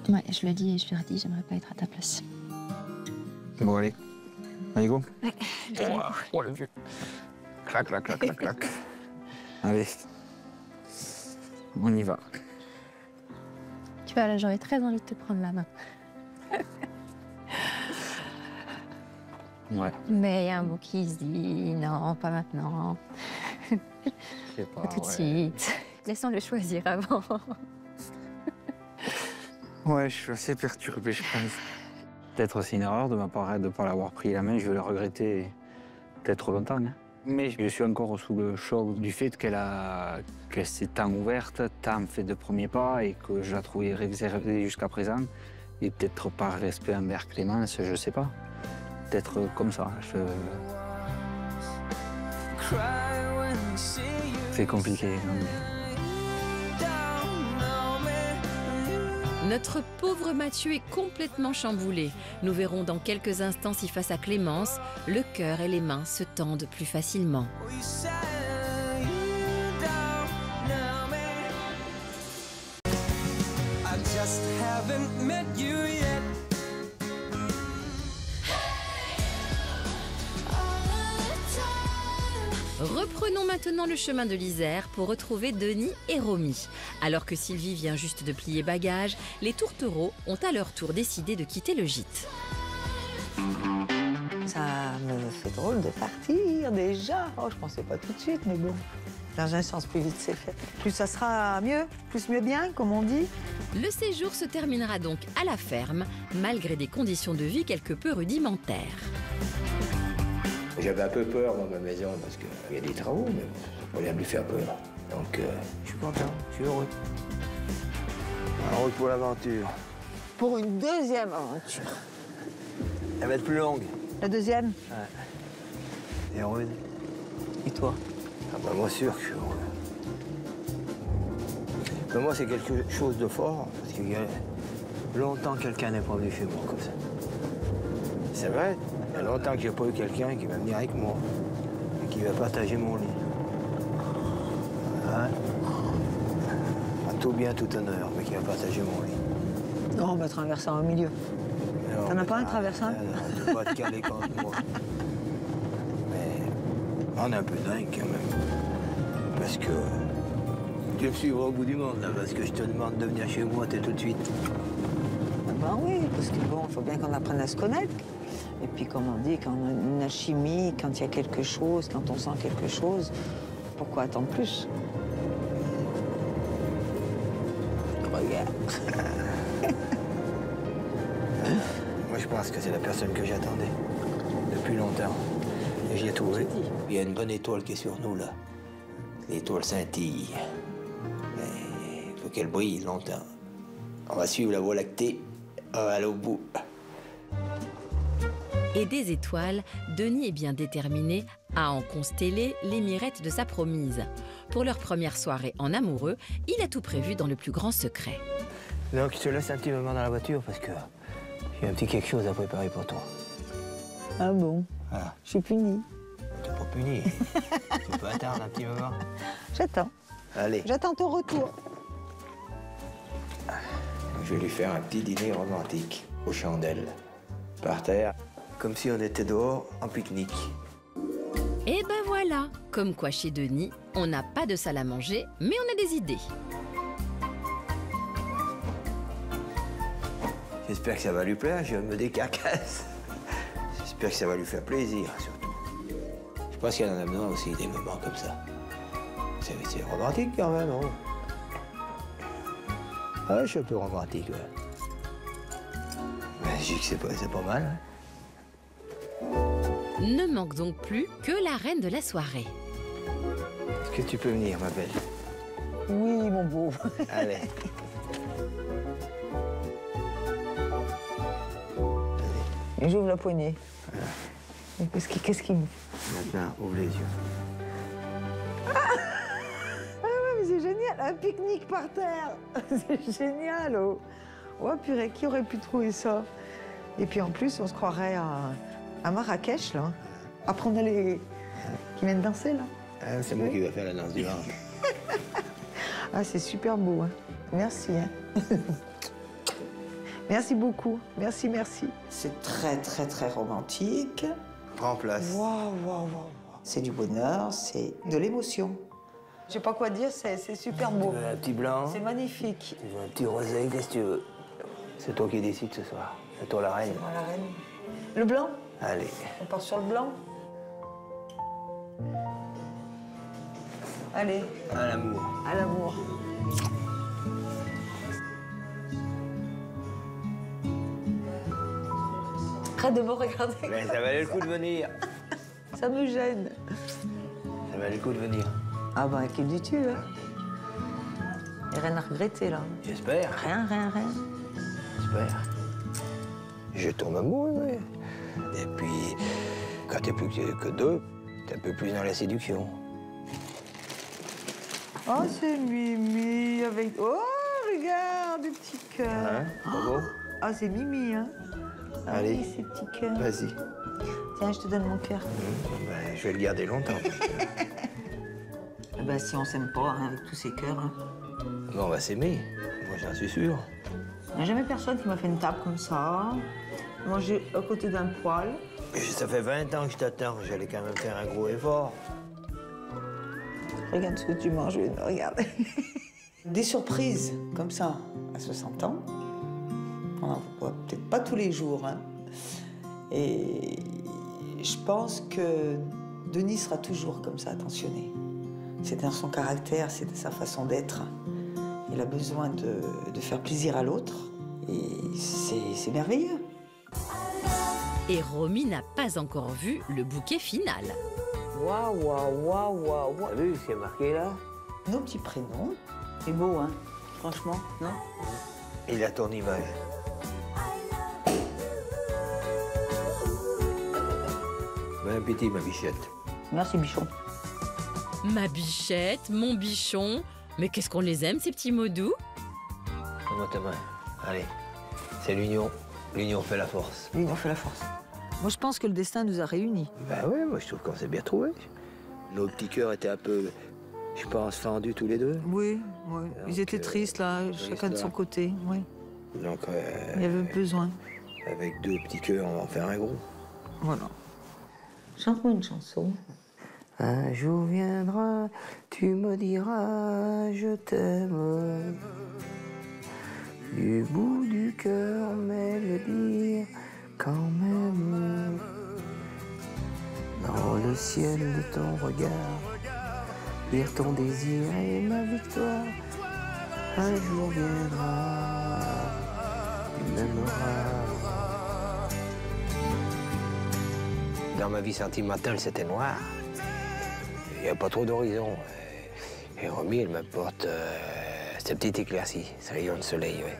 Ouais, je le dis et je leur dis, j'aimerais pas être à ta place. Bon, allez. Allez, go. Ouais. Oh, le vieux. Clac, clac, clac, clac, clac. Allez. On y va. Tu vois, là, j'aurais très envie de te prendre la main. Ouais. Mais il y a un mot qui se dit, non, pas maintenant. Pas tout de suite. Laissons-le choisir avant. Ouais, je suis assez perturbé, je pense. Peut-être c'est une erreur de ma part de ne pas l'avoir pris la main, je vais le regretter peut-être longtemps. Hein. Mais je suis encore sous le choc du fait qu'elle s'est tant ouverte, tant fait de premiers pas et que je la trouvais réservée jusqu'à présent. Et peut-être par respect envers Clémence, je sais pas. Peut-être comme ça. C'est compliqué. Non, Notre pauvre Mathieu est complètement chamboulé. Nous verrons dans quelques instants si face à Clémence, le cœur et les mains se tendent plus facilement. I just haven't met you yet. Reprenons maintenant le chemin de l'Isère pour retrouver Denis et Romy. Alors que Sylvie vient juste de plier bagages, les tourtereaux ont à leur tour décidé de quitter le gîte. Ça me fait drôle de partir déjà. Oh, je pensais pas tout de suite, mais bon. Dans un sens, plus vite c'est fait. Plus ça sera mieux, plus mieux bien, comme on dit. Le séjour se terminera donc à la ferme, malgré des conditions de vie quelque peu rudimentaires. J'avais un peu peur dans ma maison parce qu'il y a des travaux, mais ça pourrait lui faire peur. Donc je suis content, je suis heureux. En route pour l'aventure. Pour une deuxième aventure. Elle va être plus longue. La deuxième? Ouais. Et heureuse. Et toi? Ah bah moi sûr que je suis heureux. Mais moi c'est quelque chose de fort, parce qu'il y a longtemps que quelqu'un n'est pas venu chez moi comme ça. C'est vrai, il y a longtemps que j'ai pas eu quelqu'un qui va venir avec moi et qui va partager mon lit. Hein? À tout bien, tout honneur, mais qui va partager mon lit. Non, on va traverser au milieu. T'en as pas un traversant? Je ne pas te caler contre moi. Mais on est un peu dingue quand même. Parce que tu me suivras au bout du monde, là, parce que je te demande de venir chez moi, t'es tout de suite. Ben oui, parce que bon, il faut bien qu'on apprenne à se connaître. Et puis, comme on dit, quand on a une alchimie, quand il y a quelque chose, quand on sent quelque chose, pourquoi attendre plus? Regarde. Moi, je pense que c'est la personne que j'attendais depuis longtemps. Et j'y ai trouvé. Il y a une bonne étoile qui est sur nous, là. L'étoile scintille. Mais il faut qu'elle brille longtemps. On va suivre la voie lactée. On va aller au bout. Et des étoiles, Denis est bien déterminé à en consteller les mirettes de sa promise. Pour leur première soirée en amoureux, il a tout prévu dans le plus grand secret. Donc, je te laisse un petit moment dans la voiture parce que j'ai un petit quelque chose à préparer pour toi. Ah bon? Voilà. Je suis punie. T'es pas puni. Tu peux attendre un petit moment. J'attends. Allez. J'attends ton retour. Je vais lui faire un petit dîner romantique aux chandelles. Par terre, comme si on était dehors en pique-nique. Et ben voilà, comme quoi chez Denis, on n'a pas de salle à manger, mais on a des idées. J'espère que ça va lui plaire, je me décarcasse. J'espère que ça va lui faire plaisir, surtout. Je pense qu'il y en a besoin aussi, des moments comme ça. C'est romantique quand même, hein? Ouais, je suis un peu romantique, ouais. Mais je dis que c'est pas mal. Ne manque donc plus que la reine de la soirée. Est-ce que tu peux venir, ma belle? Oui, mon beau. Allez. Et j'ouvre la poignée. Voilà. Qu'est-ce qu'il me... Maintenant, ouvre les yeux. Ah ouais, mais c'est génial, un pique-nique par terre. C'est génial, oh. Oh purée, qui aurait pu trouver ça? Et puis en plus, on se croirait à Marrakech, là. Après, on a les... qui viennent danser, là. Ah, c'est moi qui vais faire la danse du ventre. Ah, c'est super beau, hein. Merci, hein. Merci beaucoup. Merci, merci. C'est très, très, très romantique. Prends place. Waouh, waouh, waouh. C'est du bonheur, c'est de l'émotion. Je sais pas quoi dire, c'est super beau. Tu veux un petit blanc? C'est magnifique. Tu veux un petit rosé? Qu'est-ce que tu veux? C'est toi qui décides ce soir. C'est toi la reine. C'est moi la reine. Le blanc? Allez. On part sur le blanc? Allez. À l'amour. À l'amour. Arrête de me regarder. Mais ça valait le coup de venir. Ça me gêne. Ça valait le coup de venir. Ah bah, qui dis-tu, hein? Il n'y a rien à regretter, là. J'espère. Rien, rien, rien. J'espère. Je tombe amoureux, oui. Et puis, quand t'es plus que deux, t'es un peu plus dans la séduction. Oh, c'est Mimi avec... Oh, regarde, des petits cœurs. Hein, bravo. Ah, c'est Mimi, hein. Ah, Allez. oui, ces petits cœurs. Vas-y. Tiens, je te donne mon cœur. Ben, je vais le garder longtemps. Eh ben, si on s'aime pas, hein, avec tous ces cœurs. Hein. On va s'aimer. Moi, j'en suis sûr. Il n'y a jamais personne qui m'a fait une table comme ça. Manger à côté d'un poêle. Ça fait 20 ans que je t'attends. J'allais quand même faire un gros effort. Regarde ce que tu manges, regarde. Des surprises comme ça, à 60 ans, on n'en voit peut-être pas tous les jours. Hein. Et je pense que Denis sera toujours comme ça, attentionné. C'est dans son caractère, c'est de sa façon d'être. Il a besoin de faire plaisir à l'autre. Et c'est merveilleux. Et Romy n'a pas encore vu le bouquet final. Waouh, waouh, waouh, waouh. T'as vu ce qui est marqué là? Nos petits prénoms. C'est beau, hein, franchement, non? Il a ton image. Bon appétit, ma bichette. Merci, bichon. Ma bichette, mon bichon. Mais qu'est-ce qu'on les aime, ces petits mots doux? Donne-moi ta main. Allez, c'est l'union. L'union fait la force. L'union fait la force. Moi, je pense que le destin nous a réunis. Ben oui, moi, je trouve qu'on s'est bien trouvés. Nos petits cœurs étaient un peu, je pense, fendus tous les deux. Oui, oui. Ils étaient tristes, là, chacun de son côté, oui. Donc, il y avait besoin. Avec deux petits cœurs, on va en faire un gros. Voilà. Chante-moi une chanson. Un jour viendra, tu me diras, je t'aime. Du bout du cœur, mais le dire quand même. Dans le ciel de ton regard, lire ton désir et ma victoire. Un jour viendra, tu m'aimeras. Dans ma vie sentimentale, c'était noir. Il n'y a pas trop d'horizon. Et Romy, elle m'apporte cette petite éclaircie, ce rayon de soleil, ouais,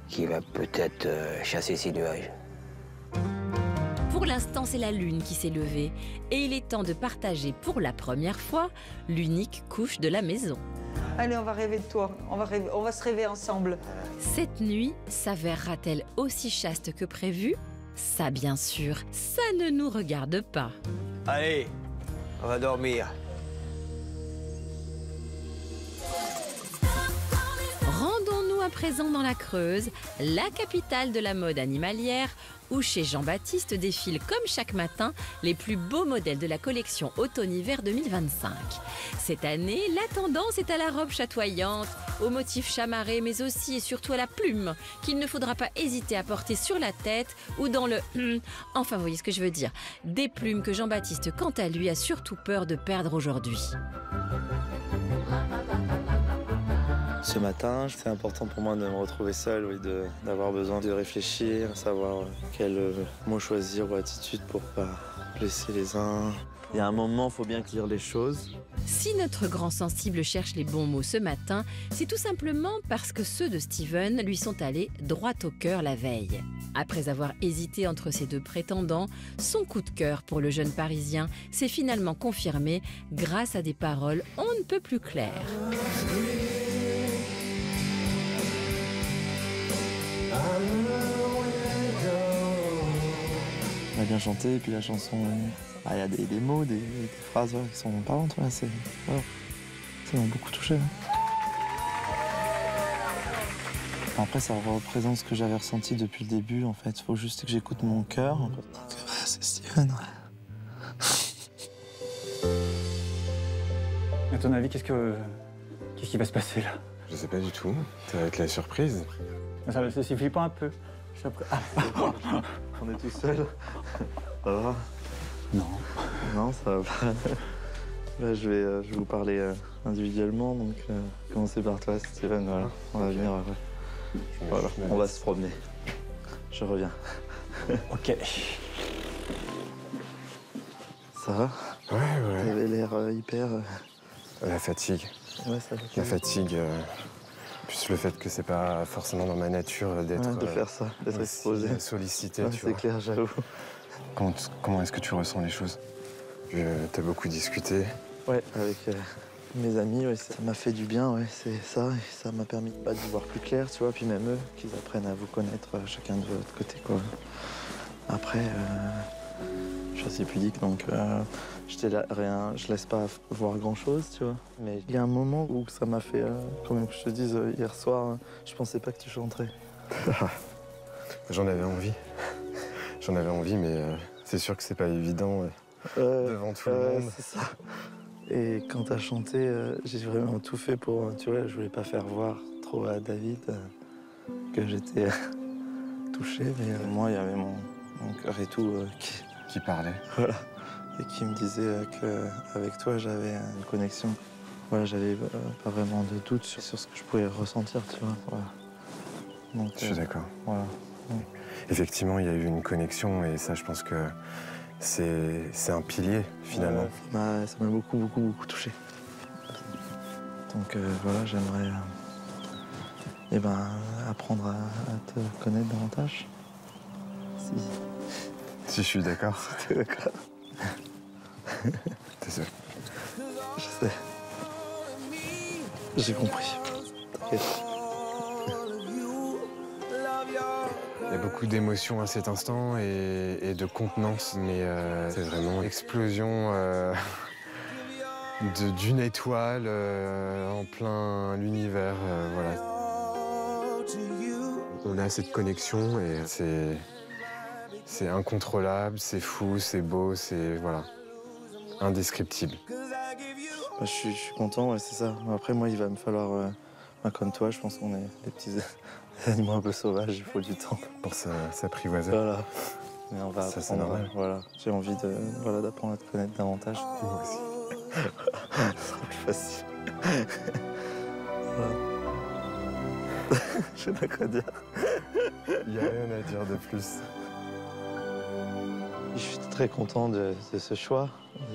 qui va peut-être chasser ces nuages. Pour l'instant, c'est la lune qui s'est levée. Et il est temps de partager pour la première fois l'unique couche de la maison. Allez, on va rêver de toi. On va se rêver ensemble. Cette nuit s'avérera-t-elle aussi chaste que prévu? Ça, bien sûr, ça ne nous regarde pas. Allez, on va dormir. Rendons-nous à présent dans la Creuse, la capitale de la mode animalière, où chez Jean-Baptiste défilent comme chaque matin les plus beaux modèles de la collection automne-hiver 2025. Cette année, la tendance est à la robe chatoyante, au motif chamarré, mais aussi et surtout à la plume, qu'il ne faudra pas hésiter à porter sur la tête ou dans le... Enfin, vous voyez ce que je veux dire. Des plumes que Jean-Baptiste, quant à lui, a surtout peur de perdre aujourd'hui. Ce matin, c'est important pour moi de me retrouver seul, oui, d'avoir besoin de réfléchir, savoir quel mot choisir ou attitude pour pas blesser les uns. Il y a un moment, il faut bien lire les choses. Si notre grand sensible cherche les bons mots ce matin, c'est tout simplement parce que ceux de Steven lui sont allés droit au cœur la veille. Après avoir hésité entre ses deux prétendants, son coup de cœur pour le jeune Parisien s'est finalement confirmé grâce à des paroles on ne peut plus claires. On a bien chanté, et puis la chanson, il y a des mots, des phrases qui sont parlantes, ouais, ça m'a beaucoup touché. Hein. Après, ça représente ce que j'avais ressenti depuis le début, en fait. Il faut juste que j'écoute mon cœur. En fait. C'est Steven. À ton avis, qu'est-ce qui va se passer là? Je sais pas du tout. Ça va être la surprise. Ça suffit pas un peu. On est tout seul. Ça va? Non. Non, ça va pas. Là, je vais vous parler individuellement, donc commencer par toi, Steven. Voilà, on va venir. Voilà, on va se promener. Je reviens. Ok. Ça va? Ouais. Vous avez l'air hyper... La fatigue. Ouais, ça va. La fatigue, plus le fait que c'est pas forcément dans ma nature d'être... de faire ça, d'être exposé. Sollicité, ouais, tu vois. C'est clair, j'avoue. Comment est-ce que tu ressens les choses? T'as beaucoup discuté. Ouais, avec Mes amis, ouais, ça m'a fait du bien, ouais, c'est ça. Et ça m'a permis de voir plus clair, tu vois. Puis même eux, qu'ils apprennent à vous connaître chacun de votre côté, quoi. Après, je suis assez pudique, donc j'étais là, rien, je laisse pas voir grand-chose, tu vois. Mais il y a un moment où ça m'a fait, quand même que je te dise, hier soir, je pensais pas que tu chanterais. J'en avais envie. J'en avais envie, mais c'est sûr que c'est pas évident devant tout le monde. C'est ça. Et quand t'as chanté, j'ai vraiment tout fait pour, tu vois, je voulais pas faire voir trop à David que j'étais touché, mais moi, il y avait mon cœur et tout qui parlait. Voilà. Et qui me disait qu'avec toi, j'avais une connexion. Voilà, j'avais pas vraiment de doute sur ce que je pouvais ressentir, tu vois. Voilà. Donc, je suis d'accord. Voilà. Effectivement, il y a eu une connexion et ça, je pense que c'est un pilier, finalement. Ça m'a beaucoup touché. Donc voilà, j'aimerais apprendre à te connaître davantage. Si je suis d'accord. Si t'es d'accord. T'es sûr? Je sais. J'ai compris. T'inquiète. Il y a beaucoup d'émotions à cet instant et de contenance, mais c'est vraiment l'explosion d'une étoile en plein l'univers. Voilà. On a cette connexion et c'est incontrôlable, c'est fou, c'est beau, c'est voilà, indescriptible. Je suis content, ouais, c'est ça. Après, moi, il va me falloir, comme toi, je pense qu'on est des petits animaux un peu sauvages, il faut du temps. Pour s'apprivoiser. Voilà. Mais on va ça, c'est apprendre, normal. Voilà. J'ai envie d'apprendre à te connaître davantage. Moi aussi. Ce sera plus facile. Voilà. Je sais pas quoi dire. Il n'y a rien à dire de plus. Je suis très content de ce choix,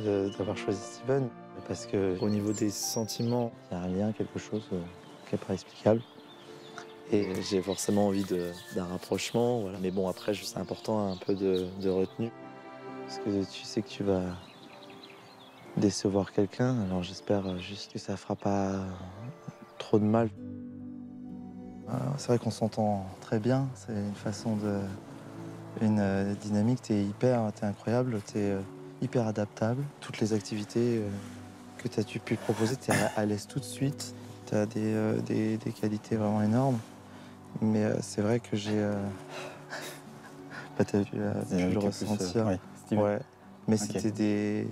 d'avoir choisi Steven. Parce qu'au niveau des sentiments, il y a un lien, quelque chose qui n'est pas explicable. Et j'ai forcément envie d'un rapprochement. Voilà. Mais bon, après, c'est important un peu de retenue. Parce que tu sais que tu vas décevoir quelqu'un. Alors j'espère juste que ça ne fera pas trop de mal. C'est vrai qu'on s'entend très bien. C'est une façon une dynamique. T'es incroyable, t'es hyper adaptable. Toutes les activités que tu as pu proposer, t'es à l'aise tout de suite. T'as des qualités vraiment énormes. Mais c'est vrai que j'ai... t'as pu le ressentir. Ouais. Mais okay.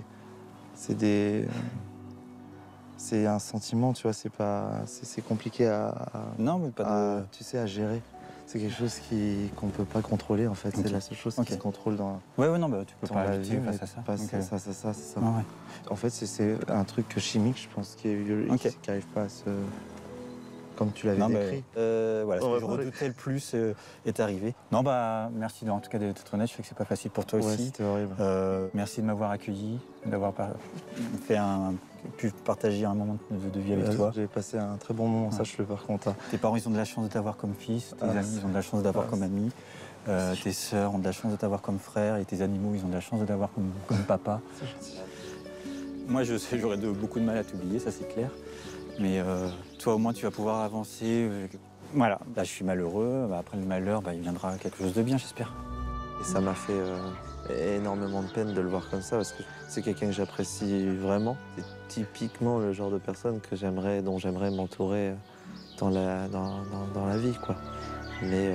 C'est un sentiment, tu vois, c'est compliqué non, mais pas de... tu sais, à gérer. C'est quelque chose qu'on ne peut pas contrôler, en fait. Okay. C'est la seule chose qui se contrôle dans non, bah, tu peux pas la vie, face à ça. C'est ça. En fait, c'est un truc chimique, je pense, qui n'arrive pas à se... Comme tu l'avais décrit. Voilà, ce que je redoutais le plus est arrivé. Non, bah, merci en tout cas d'être honnête. Je sais que c'est pas facile pour toi aussi. C'était horrible. Merci de m'avoir accueilli, d'avoir pu partager un moment de vie avec toi. J'ai passé un très bon moment, ça je suis par contre. Tes parents, ils ont de la chance de t'avoir comme fils, tes amis, ils ont de la chance de t'avoir comme ami. Tes sœurs ont de la chance de t'avoir comme frère et tes animaux, ils ont de la chance de t'avoir comme papa. Moi, je sais, j'aurais beaucoup de mal à t'oublier, ça c'est clair. Mais toi, au moins, tu vas pouvoir avancer. Voilà, là, je suis malheureux. Après le malheur, il viendra quelque chose de bien, j'espère. Et ça m'a fait énormément de peine de le voir comme ça, parce que c'est quelqu'un que j'apprécie vraiment. C'est typiquement le genre de personne dont j'aimerais m'entourer dans la vie, quoi. Mais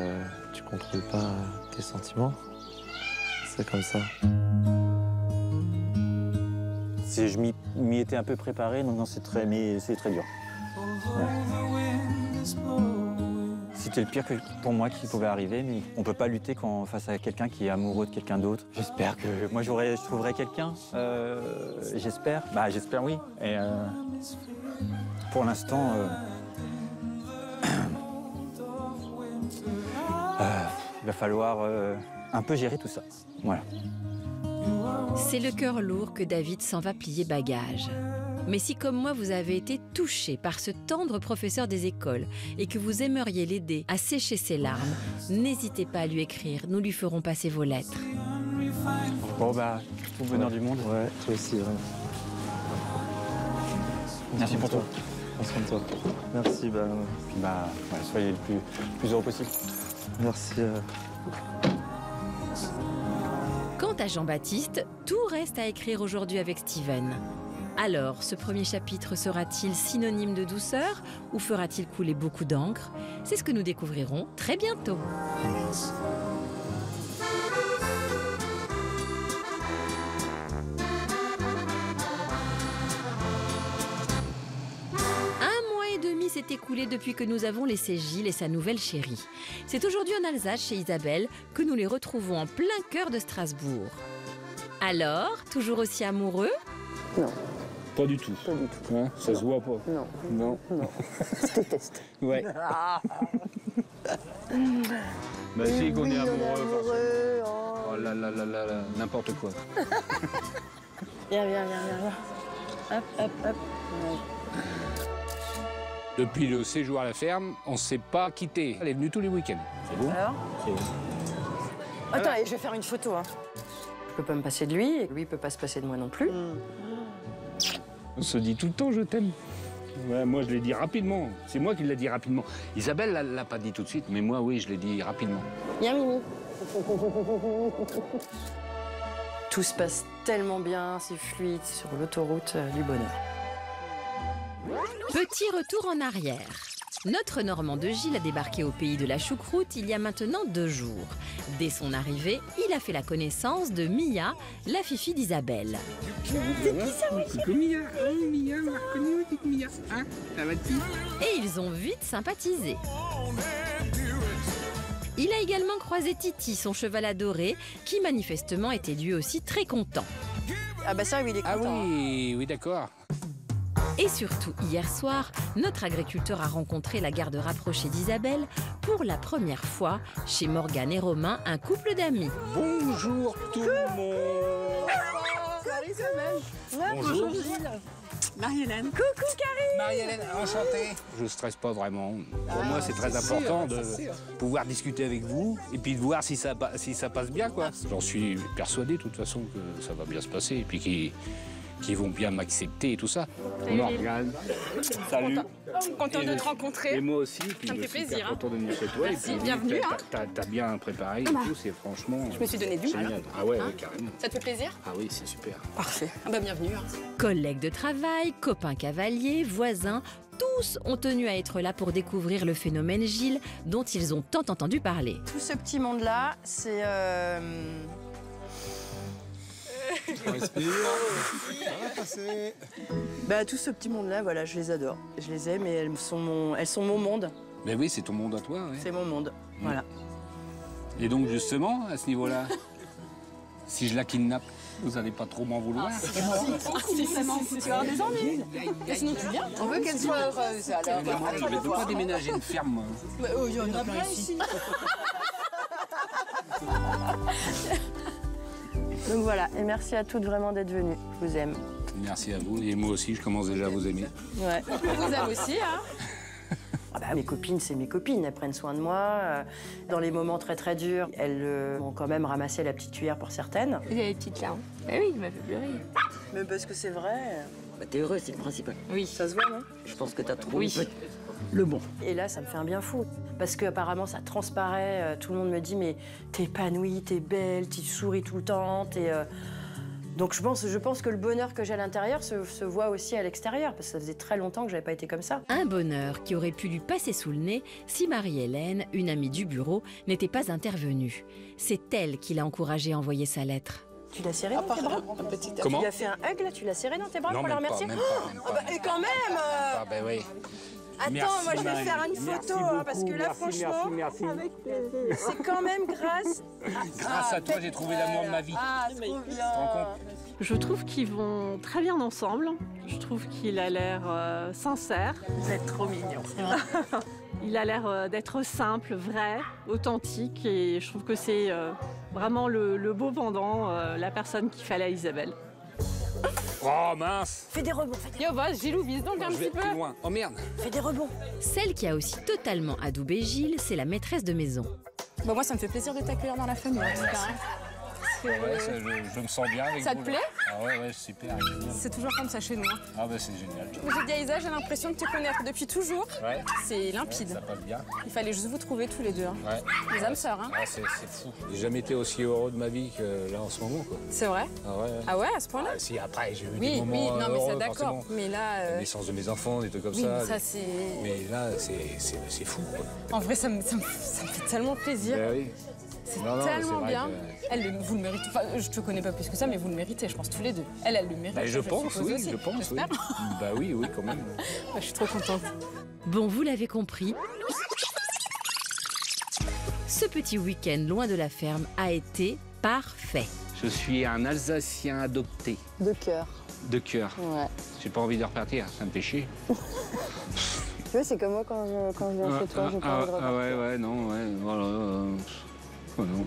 tu contrôles pas tes sentiments. C'est comme ça. Je m'y étais un peu préparé, donc c'est très dur. Ouais. C'était le pire pour moi qui pouvait arriver, mais on peut pas lutter face à quelqu'un qui est amoureux de quelqu'un d'autre. J'espère que moi je trouverai quelqu'un. J'espère. J'espère oui. Et pour l'instant, il va falloir un peu gérer tout ça. Voilà. C'est le cœur lourd que David s'en va plier bagage. Mais si comme moi vous avez été touché par ce tendre professeur des écoles et que vous aimeriez l'aider à sécher ses larmes, n'hésitez pas à lui écrire, nous lui ferons passer vos lettres. Bon tout le bonheur du monde. Ouais, toi aussi, vraiment. Merci pour tout. Prends soin de toi. Merci, soyez le plus heureux possible. Merci. Quant à Jean-Baptiste, tout reste à écrire aujourd'hui avec Steven. Alors, ce premier chapitre sera-t-il synonyme de douceur ou fera-t-il couler beaucoup d'encre? C'est ce que nous découvrirons très bientôt. S'est écoulé depuis que nous avons laissé Gilles et sa nouvelle chérie. C'est aujourd'hui en Alsace, chez Isabelle, que nous les retrouvons en plein cœur de Strasbourg. Alors, toujours aussi amoureux? Non. Pas du tout. Pas du tout. Hein, ça se voit pas. Non. Non. Non. Je déteste. Ouais. Bah si qu'on est amoureux. Oh là là là là là, n'importe quoi. Viens. Hop, hop, hop. Depuis le séjour à la ferme, on ne s'est pas quitté. Elle est venue tous les week-ends. C'est bon? Alors? C'est bon. Attends, je vais faire une photo. Hein. Je peux pas me passer de lui, et lui, il peut pas se passer de moi non plus. On se dit tout le temps, je t'aime. Ouais, moi, je l'ai dit rapidement. C'est moi qui l'ai dit rapidement. Isabelle ne l'a pas dit tout de suite, mais moi, oui, je l'ai dit rapidement. Viens, Mimi. Tout se passe tellement bien, c'est fluide sur l'autoroute du bonheur. Petit retour en arrière. Notre Normand de Gilles a débarqué au pays de la choucroute il y a maintenant 2 jours. Dès son arrivée, il a fait la connaissance de Mia, la fifi d'Isabelle. C'est qui ça, oui? C'est Mia. Mia, on l'a reconnue, c'est Mia. Hein? Ça va-t-il? Et ils ont vite sympathisé. Il a également croisé Titi, son cheval adoré, qui manifestement était lui aussi très content. Ah bah ça, oui, il est content. Ah oui, d'accord. Et surtout, hier soir, notre agriculteur a rencontré la garde rapprochée d'Isabelle pour la première fois chez Morgane et Romain, un couple d'amis. Bonjour tout le monde. Salut Isabelle. Bonjour Gilles. Marie-Hélène. Coucou Karine. Marie-Hélène, enchantée. Je ne stresse pas vraiment. Pour moi, c'est très important de pouvoir discuter avec vous et puis de voir si ça passe bien, quoi. J'en suis persuadé, de toute façon, que ça va bien se passer et puis qui vont bien m'accepter et tout ça. Morgane, salut. Content de te rencontrer. Et moi aussi. Puis ça me fait plaisir. Content de venir chez toi. Merci, et puis, bienvenue. T'as bien préparé et tout, c'est franchement. Je me suis donné du mal. Génial. Ah ouais, carrément. Ça te fait plaisir? Ah oui, c'est super. Parfait. Ah bah bienvenue. Collègues de travail, copains cavaliers, voisins, tous ont tenu à être là pour découvrir le phénomène Gilles dont ils ont tant entendu parler. Tout ce petit monde-là, c'est... On respire. Ça va passer. Bah, tout ce petit monde-là, voilà, je les adore. Je les aime et elles sont mon monde. Mais oui, c'est ton monde à toi. Ouais. C'est mon monde, voilà. Et donc, justement, à ce niveau-là, si je la kidnappe, vous n'allez pas trop m'en vouloir? Si, tu vas avoir des ennuis. Sinon, tu viens. On veut qu'elle soit heureuse, alors. Mais moi, je ne veux pas déménager une ferme. Moi. Il y en a plein ici. Donc voilà, et merci à toutes vraiment d'être venues. Je vous aime. Merci à vous, et moi aussi, je commence déjà à vous aimer. Ouais. Je vous aime aussi, hein. Ah bah, mes copines, c'est mes copines, elles prennent soin de moi. Dans les moments très très durs, elles ont quand même ramassé la petite cuillère pour certaines. Il y a des petites larmes. Mais oui, il m'a fait pleurer. Mais parce que c'est vrai. Bah, t'es heureux, c'est le principal. Oui. Ça se voit, non? Je pense que t'as trouvé Oui. le bon. Et là, ça me fait un bien fou. Parce qu'apparemment, ça transparaît. Tout le monde me dit, mais t'es épanouie, t'es belle, tu souris tout le temps. Donc je pense que le bonheur que j'ai à l'intérieur se voit aussi à l'extérieur. Parce que ça faisait très longtemps que j'avais pas été comme ça. Un bonheur qui aurait pu lui passer sous le nez si Marie-Hélène, une amie du bureau, n'était pas intervenue. C'est elle qui l'a encouragé à envoyer sa lettre. Tu l'as serré dans tes bras? Comment? Tu lui as fait un hug, là? Tu l'as serré dans tes bras Non, pour la même pas, remercier? même pas, même pas. Bah, et quand même Ah ben oui. Attends, Merci, moi je vais Marie. faire une photo, hein, parce que là, franchement, Avec plaisir. c'est quand même grâce... Grâce à toi, j'ai trouvé l'amour de ma vie. Ah, trop bien. Je trouve qu'ils vont très bien ensemble. Je trouve qu'il a l'air sincère. Vous êtes trop mignons. Il a l'air d'être simple, vrai, authentique. Et je trouve que c'est vraiment le beau pendant, la personne qu'il fallait à Isabelle. Oh mince! Fais des rebonds, Yo, vas, Gilou, vise donc un Je vais petit peu. plus loin. Oh merde! Fais des rebonds. Celle qui a aussi totalement adoubé Gilles, c'est la maîtresse de maison. Bon, moi, ça me fait plaisir de t'accueillir dans la famille. En tout cas, hein. Je me sens bien avec vous. Ça te plaît? Ah ouais, super. C'est toujours comme ça chez nous. Hein. Ah bah c'est génial. J'ai dit à Isa, j'ai l'impression de te connaître depuis toujours. Ouais. C'est limpide. Ouais, ça passe bien. Il fallait juste vous trouver tous les deux. Hein. Ouais. Les âmes sœurs. Hein. Ah, c'est fou. J'ai jamais été aussi heureux de ma vie que là en ce moment. C'est vrai? Ah ouais. Ah ouais, à ce point-là? Si, après j'ai eu oui, des moments non, mais heureux, c'est d'accord. Mais là... La naissance de mes enfants, des trucs comme oui, ça. Mais ça, c'est... Mais là, c'est fou. Quoi. En vrai, ça me fait tellement plaisir. Ben oui. C'est tellement bien. Que... vous le méritez. Enfin, je te connais pas plus que ça, mais vous le méritez, je pense, tous les deux. Elle le mérite. Bah, je pense, oui, aussi. Je pense, oui. Bah oui, quand même. Je suis trop contente. Bon, vous l'avez compris. Ce petit week-end loin de la ferme a été parfait. Je suis un Alsacien adopté. De cœur. De cœur. Ouais. J'ai pas envie de repartir, ça me fait chier. Tu vois, c'est comme moi quand je viens chez toi, j'ai pas envie de repartir. Voilà. Oh non.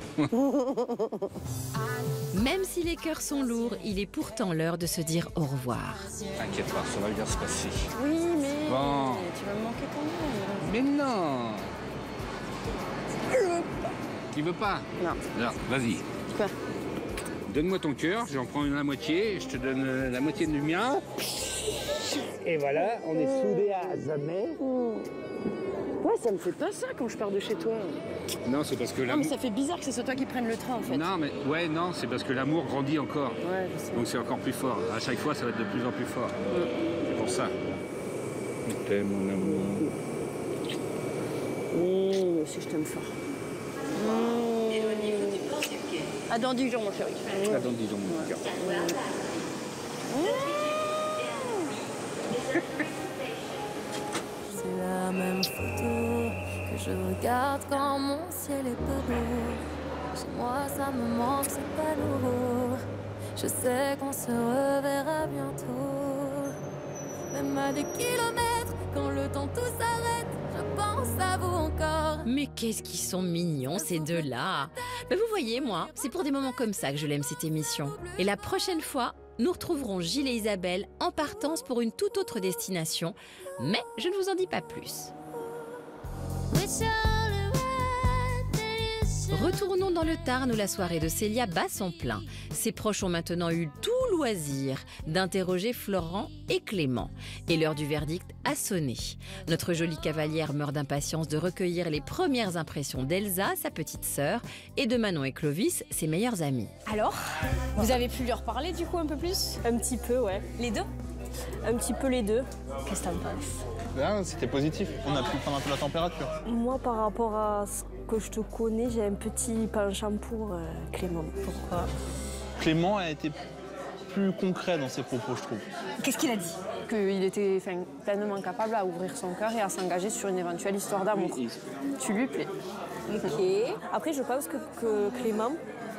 Même si les cœurs sont lourds, il est pourtant l'heure de se dire au revoir. T'inquiète pas, ça va bien se passer. Oui, mais bon. Tu vas me manquer quand même. Mais non. Tu veux pas? Non. Alors, vas-y. Quoi? Donne-moi ton cœur, j'en prends la moitié, je te donne la moitié du mien. Et voilà, on est soudés à jamais. Ouais, ça me fait pas ça quand je pars de chez toi. Non, c'est parce que Non, l'amour... mais ça fait bizarre que ce soit toi qui prenne le train, en fait. Non, mais ouais, non, c'est parce que l'amour grandit encore. Ouais, je sais. Donc c'est encore plus fort. À chaque fois, ça va être de plus en plus fort. C'est pour ça. Je t'aime, mon amour. Moi aussi, je t'aime fort. À dans 10 jours, mon chéri. À dans 10 jours, mon cœur. C'est la même photo que je regarde quand mon ciel est pas beau. Chez moi ça me manque, c'est pas nouveau. Je sais qu'on se reverra bientôt. Même à des kilomètres, quand le temps tout s'arrête, je pense à vous encore. Mais qu'est-ce qu'ils sont mignons ces deux-là. Ben vous voyez, moi, c'est pour des moments comme ça que je l'aime cette émission. Et la prochaine fois, nous retrouverons Gilles et Isabelle en partance pour une toute autre destination. Mais je ne vous en dis pas plus. Retournons dans le Tarn où la soirée de Célia bat son plein. Ses proches ont maintenant eu tout loisir d'interroger Florent et Clément. Et l'heure du verdict a sonné. Notre jolie cavalière meurt d'impatience de recueillir les premières impressions d'Elsa, sa petite sœur, et de Manon et Clovis, ses meilleurs amis. Alors, vous avez pu lui reparler du coup un peu plus? Un petit peu, ouais. Les deux? Un petit peu les deux. Qu'est-ce que t'en penses? C'était positif. On a pu prendre un peu la température. Moi, par rapport à ce que je te connais, j'ai un petit penchant pour Clément. Pourquoi? Clément a été plus concret dans ses propos, je trouve. Qu'est-ce qu'il a dit? Qu'il était pleinement capable à ouvrir son cœur et à s'engager sur une éventuelle histoire d'amour. Tu lui plais. Ok. Après, je pense que Clément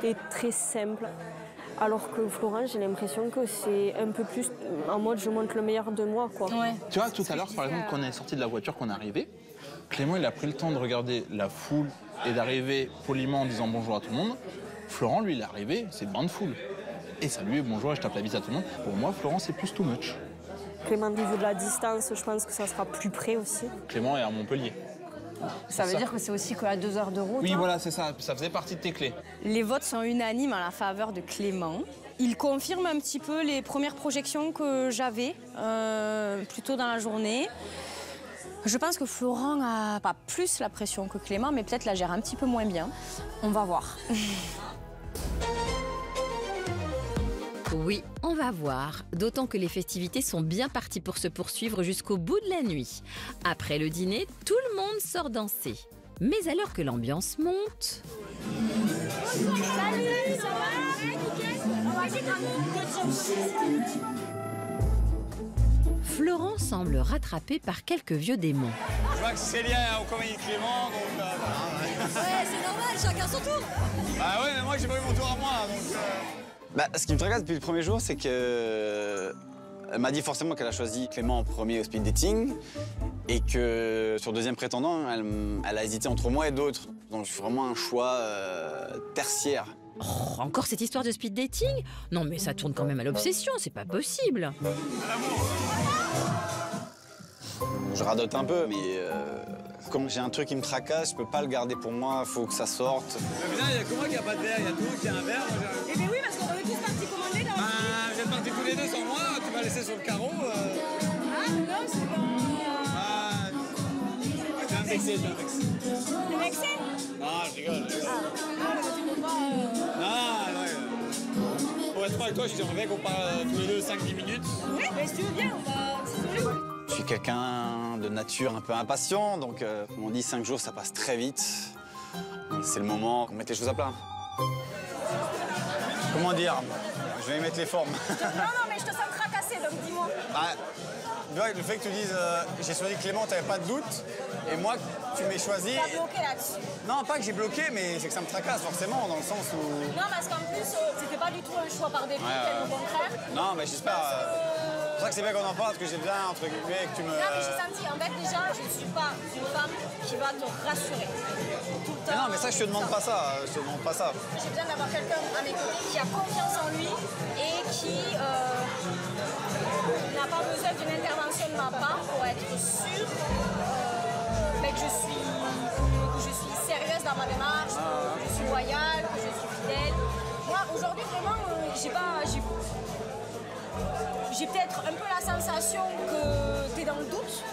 est très simple. Alors que Florent, j'ai l'impression que c'est un peu plus en mode je montre le meilleur de moi, quoi. Ouais. Tu vois, tout à l'heure, par exemple, quand on est sorti de la voiture, qu'on est arrivé, Clément, il a pris le temps de regarder la foule et d'arriver poliment en disant bonjour à tout le monde. Florent, lui, il est arrivé, c'est bain de foule. Et salut, bonjour, et je tape la bise à tout le monde. Pour moi, Florent, c'est plus too much. Clément, au niveau de la distance, je pense que ça sera plus près aussi. Clément est à Montpellier. Ça veut dire que c'est aussi qu'à 2 heures de route. Oui, hein. voilà, c'est ça. Ça faisait partie de tes clés. Les votes sont unanimes en la faveur de Clément. Il confirme un petit peu les premières projections que j'avais plus tôt dans la journée. Je pense que Florent a pas plus la pression que Clément, mais peut-être la gère un petit peu moins bien. On va voir. Oui, on va voir, d'autant que les festivités sont bien parties pour se poursuivre jusqu'au bout de la nuit. Après le dîner, tout le monde sort danser. Mais alors que l'ambiance monte... Salut, ça va? Florent semble rattrapé par quelques vieux démons. Je vois que Célia est en compagnie de Clément, donc... Ouais, c'est normal, chacun son tour. Bah ouais, mais moi j'ai pas eu mon tour à moi, donc... Bah, ce qui me tracasse depuis le premier jour, c'est que... Elle m'a dit forcément qu'elle a choisi Clément en premier au speed dating et que sur deuxième prétendant, elle a hésité entre moi et d'autres. Donc c'est vraiment un choix tertiaire. Oh, encore cette histoire de speed dating? Non mais ça tourne quand même à l'obsession, c'est pas possible. Je radote un peu, mais comme j'ai un truc qui me tracasse, je peux pas le garder pour moi, faut que ça sorte. Mais putain, il y a que moi qui a pas de verre, il y a tout le monde qui a un verre. sans moi, tu m'as laissé sur le carreau. Ah non, c'est pas... T'es un vexé, t'es un vexé. T'es vexé? Non, je rigole. Tu peux pas... Non, ouais. Pour être franc avec toi, je t'aimerais qu'on parle tous les deux 5-10 minutes. Oui, mais si tu veux bien, on va s'isoler. Je suis quelqu'un de nature un peu impatient, donc comme on dit, 5 jours, ça passe très vite. C'est le moment qu'on mette les choses à plat. Comment dire? Je vais y mettre les formes. Non, mais je te sens tracassé, donc dis-moi. Bah, tu vois, le fait que tu dises j'ai choisi Clément, t'avais pas de doute, et moi, tu m'aies choisi. T'as bloqué là-dessus. Non, pas que j'ai bloqué, mais c'est que ça me tracasse forcément, dans le sens où. Non, parce qu'en plus, c'était pas du tout un choix par dépit, au contraire. Non, mais j'espère. C'est pour ça que c'est bien qu'on en parle, parce que j'ai bien, entre guillemets, que tu me. Non, mais j'ai senti, en fait, déjà, je ne suis pas une femme qui va te rassurer. Tout le temps. Mais non, mais ça, je te demande pas ça. Je te demande pas ça. J'ai besoin d'avoir quelqu'un à mes côtés qui a confiance en lui et qui n'a pas besoin d'une intervention de ma part pour être sûr que je suis sérieuse dans ma démarche, que je suis loyale, que je suis fidèle. Moi, aujourd'hui, vraiment, j'ai peut-être un peu la sensation que tu es dans le doute.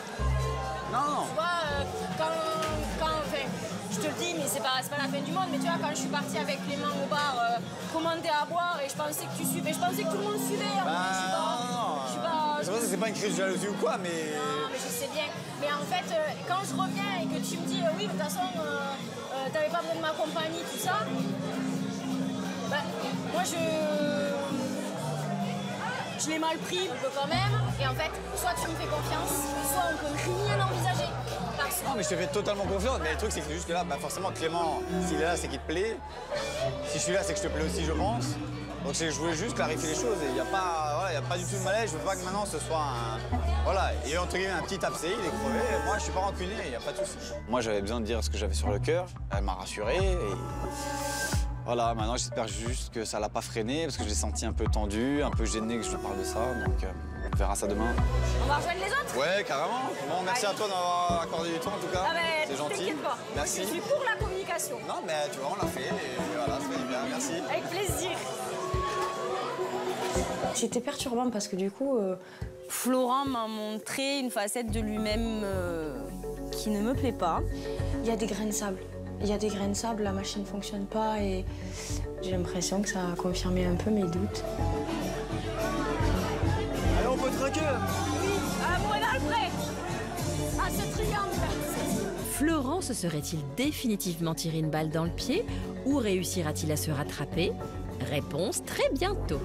Non. Tu vois, enfin, je te le dis, mais c'est pas la fin du monde, mais tu vois, quand je suis partie avec Clément au bar, commander à boire, et je pensais que tu suivais, je pensais que tout le monde suivait. Non. C'est pas une crise de jalousie ou quoi, mais. Non, mais je sais bien. Mais en fait, quand je reviens et que tu me dis, oui, de toute façon, t'avais pas besoin de ma compagnie, tout ça, bah, moi je l'ai mal pris quand même, et en fait, soit tu me fais confiance, soit on peut rien envisager. Non, mais je te fais totalement confiance, mais le truc, c'est que juste que là, bah, forcément, Clément, s'il est là, c'est qu'il te plaît. Si je suis là, c'est que je te plais aussi, je pense. Donc je voulais juste clarifier les choses, et il n'y a pas du tout de malaise, je veux pas que maintenant ce soit un... Voilà, il y a entre guillemets un petit abcès, il est crevé, moi je suis pas rancunier, il n'y a pas de souci. Moi j'avais besoin de dire ce que j'avais sur le cœur, elle m'a rassuré, et... Voilà, maintenant j'espère juste que ça l'a pas freiné, parce que je l'ai senti un peu tendu, un peu gêné que je lui parle de ça, donc on verra ça demain. On va rejoindre les autres? Ouais, carrément. Bon, merci à toi d'avoir accordé du temps en tout cas. Ah ben, c'est gentil. T'inquiète pas. Merci. Je suis pour la communication. Non, mais tu vois, on l'a fait, et voilà, ça fait bien, merci. Avec plaisir. J'étais perturbante parce que du coup, Florent m'a montré une facette de lui-même qui ne me plaît pas. Il y a des grains de sable. Il y a des grains de sable, la machine ne fonctionne pas et j'ai l'impression que ça a confirmé un peu mes doutes. Allez, on peut trinquer là. Oui, à Moël-Alfred, à ce triangle. Florent se serait-il définitivement tiré une balle dans le pied ou réussira-t-il à se rattraper? Réponse très bientôt.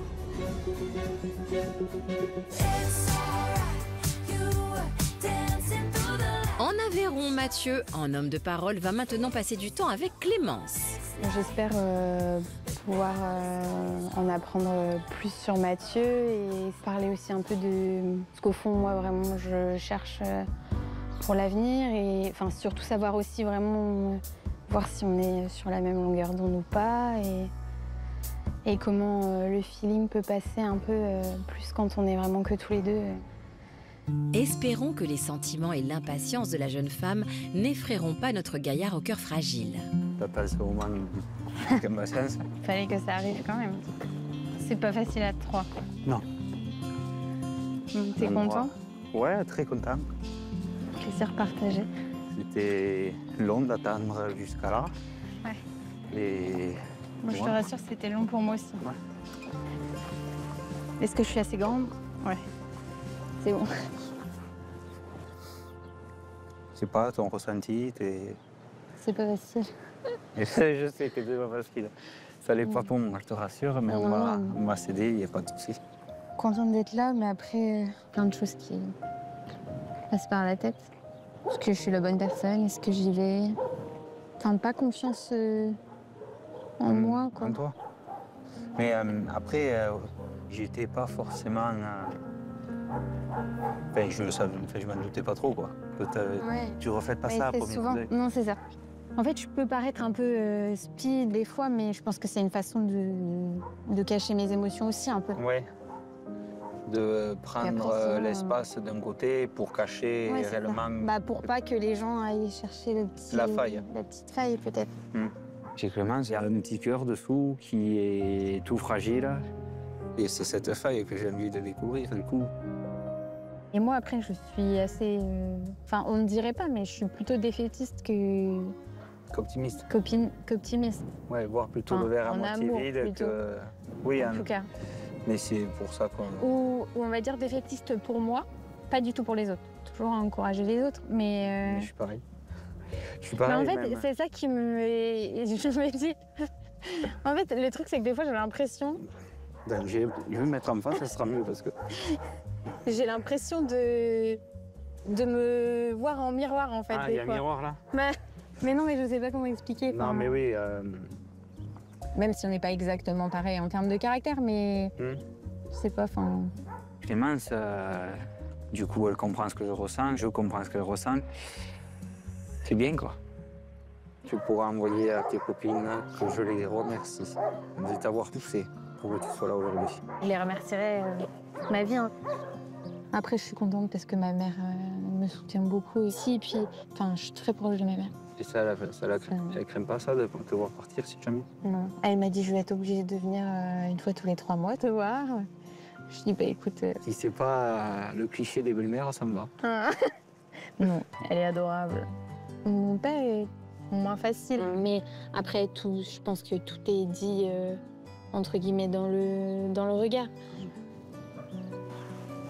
En Aveyron, Mathieu, en homme de parole, va maintenant passer du temps avec Clémence. J'espère pouvoir en apprendre plus sur Mathieu et parler aussi un peu de ce qu'au fond, moi, vraiment, je cherche pour l'avenir et enfin, surtout savoir aussi vraiment voir si on est sur la même longueur d'onde ou pas et comment le feeling peut passer un peu plus quand on est vraiment que tous les deux. Espérons que les sentiments et l'impatience de la jeune femme n'effraieront pas notre gaillard au cœur fragile. T'appelles ce moment d'impatience? Fallait que ça arrive quand même. C'est pas facile à trois. Non. T'es content? Ouais, très content. Plaisir partagé. C'était long d'attendre jusqu'à là. Ouais. Et... Moi, je te rassure, c'était long pour moi aussi. Ouais. Est-ce que je suis assez grande? Ouais. C'est bon. Je sais pas, ton ressenti, C'est pas facile. Je sais que c'est pas facile. Ça l'est pas pour moi, je te rassure, mais on va s'aider, il n'y a pas de souci. Contente d'être là, mais après, plein de choses qui passent par la tête. Est-ce que je suis la bonne personne? Est-ce que j'y vais? Enfin, pas confiance en moi, quoi. En toi. Mais après, j'étais pas forcément... Enfin, je m'en doutais pas trop, quoi. Ouais. Tu refais pas ça à premier souvent... Non, c'est ça. En fait, je peux paraître un peu speed des fois, mais je pense que c'est une façon de cacher mes émotions aussi, un peu. Ouais. De prendre l'espace d'un côté pour cacher réellement... Bah, pour pas que les gens aillent chercher la faille. La petite faille, peut-être. Chez Clémence, il y a un petit cœur dessous qui est tout fragile. Et c'est cette faille que j'ai envie de découvrir, du coup. Et moi, après, je suis assez... Enfin, on ne dirait pas, mais je suis plutôt défaitiste que... Qu'optimiste. Qu'optimiste. Ouais, voir plutôt le verre à moitié vide que... Oui, en tout cas. Mais c'est pour ça qu'on... Ou on va dire défaitiste pour moi, pas du tout pour les autres. Toujours encourager les autres, mais... Je suis pareil. Je suis pareil, mais en fait, c'est ça qui me... Je me dis... En fait, le truc, c'est que des fois, j'ai l'impression... Ben, je vais me mettre en face, ça sera mieux, parce que... J'ai l'impression de me voir en miroir, en fait. Ah, il y a un miroir, là? Mais non, mais je sais pas comment expliquer. Non, mais oui... Même si on n'est pas exactement pareil en termes de caractère, mais... Je sais pas, enfin... Clémence, du coup, elle comprend ce que je ressens, je comprends ce qu'elle ressent. C'est bien, quoi. Tu pourras envoyer à tes copines que je les remercie de t'avoir poussé pour que tu sois là aujourd'hui. Je les remercierai ma vie. Hein. Après, je suis contente parce que ma mère me soutient beaucoup aussi. Et puis, enfin, je suis très proche de ma mère. Et ça, elle craint pas ça de te voir partir si jamais? Non. Elle m'a dit je vais être obligée de venir une fois tous les 3 mois te voir. Je dis bah écoute. Si c'est pas le cliché des belles-mères, ça me va. Non, elle est adorable. Mon père est moins facile, mais après tout, je pense que tout est dit entre guillemets dans le regard.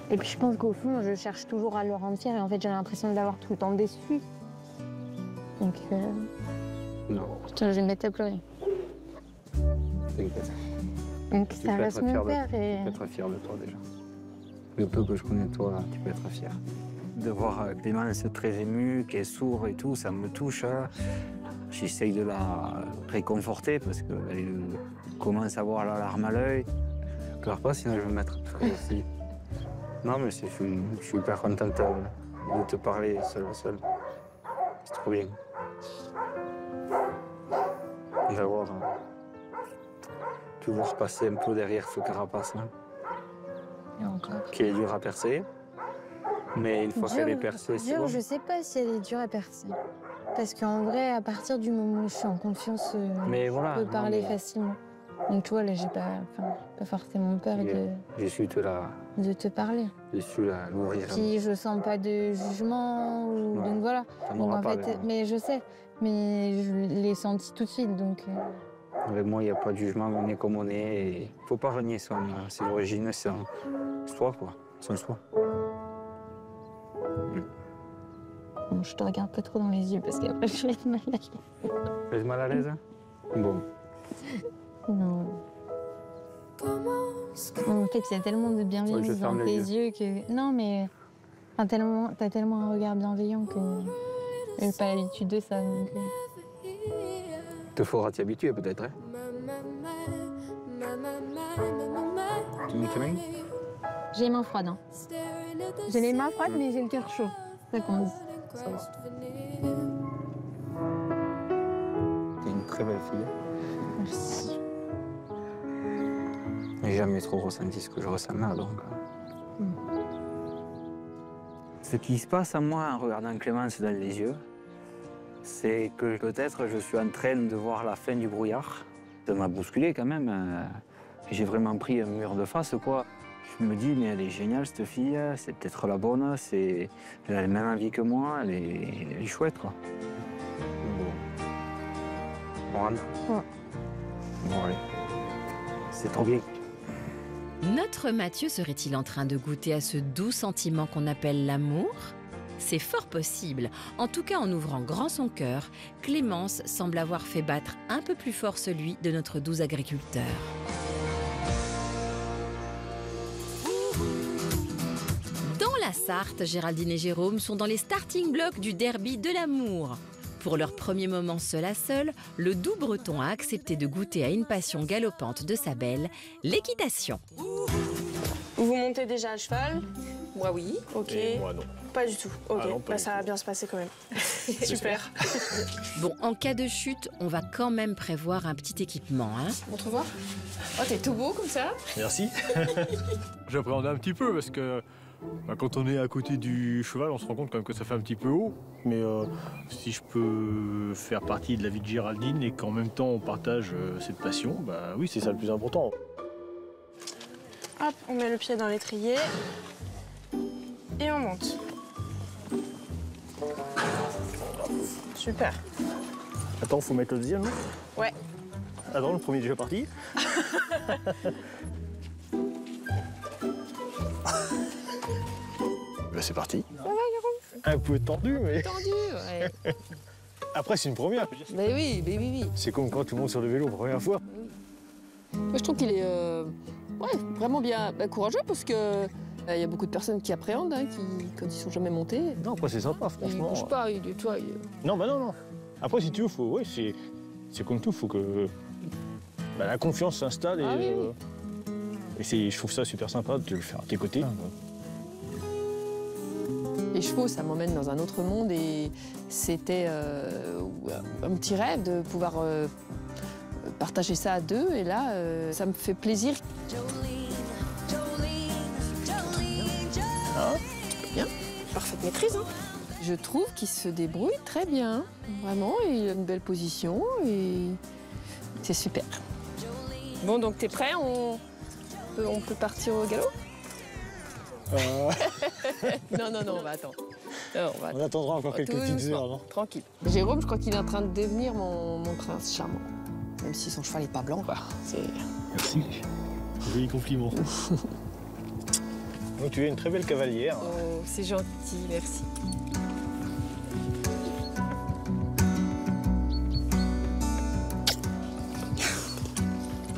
Et puis je pense qu'au fond, je cherche toujours à le rendre fier et en fait j'ai l'impression de l'avoir tout le temps déçu. Donc non. Putain, je vais me mettre à pleurer. T'inquiète. Donc ça reste mon père et... Tu peux être fier de toi déjà. Le peu que je connais de toi, tu peux être fier. De voir Clémence très émue, qui est sourde et tout, ça me touche. J'essaye de la réconforter parce qu'elle commence à avoir la larme à l'œil. Je pleure pas, sinon je vais me mettre aussi. Non, mais je suis hyper contente de te parler seul à seul. C'est trop bien. Il va voir toujours passer un peu derrière ce carapace là, qui est dur à percer. Mais une fois qu'elle est percée, c'est bon. Je sais pas si elle est dure à percer. Parce qu'en vrai, à partir du moment où je suis en confiance, je peux parler facilement. Donc tu vois, là, j'ai pas forcément peur Je suis de te parler. Je suis là, nourrir. Puis je sens pas de jugement, donc voilà. Donc, en fait, mais je sais, mais je l'ai senti tout de suite, donc... Avec moi, il n'y a pas de jugement, on est comme on est. Il ne faut pas renier ses origines, c'est soi, quoi. Son soi. Bon, je te regarde pas trop dans les yeux parce qu'après je vais être mal à l'aise. Tu es mal à l'aise? Bon. Non. En fait, il y a tellement de bienveillance dans tes yeux que... Non, mais t'as tellement un regard bienveillant que j'ai pas l'habitude de ça. Donc... Il te faudra t'y habituer peut-être, hein? Tu me dis? J'ai les mains froides. Hein. J'ai les mains froides, mais j'ai le cœur chaud. C'est ça qu'on dit. Ça va. T'es une très belle fille. Merci. J'ai jamais trop ressenti ce que je ressens là, donc... Ce qui se passe à moi en regardant Clémence dans les yeux, c'est que peut-être je suis en train de voir la fin du brouillard. Ça m'a bousculé quand même. J'ai vraiment pris un mur de face, quoi. Je me dis, mais elle est géniale, cette fille, c'est peut-être la bonne, elle a la même envie que moi, elle est chouette, quoi. Bon. On rentre? Ouais. Bon, allez. C'est trop bien. Notre Mathieu serait-il en train de goûter à ce doux sentiment qu'on appelle l'amour? C'est fort possible. En tout cas, en ouvrant grand son cœur, Clémence semble avoir fait battre un peu plus fort celui de notre doux agriculteur. Dans la Sarthe, Géraldine et Jérôme sont dans les starting blocks du derby de l'amour. Pour leur premier moment seul à seul, le doux breton a accepté de goûter à une passion galopante de sa belle, l'équitation. Vous montez déjà à cheval? Moi oui, ok. Et moi non. Pas du tout, ok. Ah non, pas du ça va bien se passer quand même. Super. Bon, en cas de chute, on va quand même prévoir un petit équipement, hein. On te revoit? Oh, t'es tout beau comme ça. Merci. J'appréhendais un petit peu parce que quand on est à côté du cheval, on se rend compte quand même que ça fait un petit peu haut. Mais si je peux faire partie de la vie de Géraldine et qu'en même temps on partage cette passion, bah oui, c'est ça le plus important. Hop, on met le pied dans l'étrier. Et on monte. Super. Attends, faut mettre le deuxième, non? Ouais. Attends, le premier est déjà parti. Là, c'est parti. Ça va, Jérôme? Un peu tendu, mais... Tendu, ouais. Après, c'est une première. Mais oui, oui. C'est comme quand tu montes sur le vélo pour la première fois. Moi, je trouve qu'il est vraiment bien courageux parce que il y a beaucoup de personnes qui appréhendent, hein, quand ils sont jamais montés. Non, après, c'est sympa, franchement. Il bouge pas, toi. Non, bah non. Après, si tu veux, faut, ouais, c'est comme tout, faut que la confiance s'installe et je trouve ça super sympa de le faire à tes côtés. Les chevaux, ça m'emmène dans un autre monde et c'était un petit rêve de pouvoir partager ça à deux. Et là, ça me fait plaisir. Bien, parfaite maîtrise. Hein. Je trouve qu'il se débrouille très bien, vraiment. Il a une belle position et c'est super. Bon, donc t'es prêt? On peut partir au galop? Non, on va attendre. On attendra encore quelques petites heures, non? Tranquille. Jérôme, je crois qu'il est en train de devenir mon prince charmant. Même si son cheval n'est pas blanc, quoi. Merci. Joli compliment. Donc tu es une très belle cavalière. Oh, c'est gentil, merci.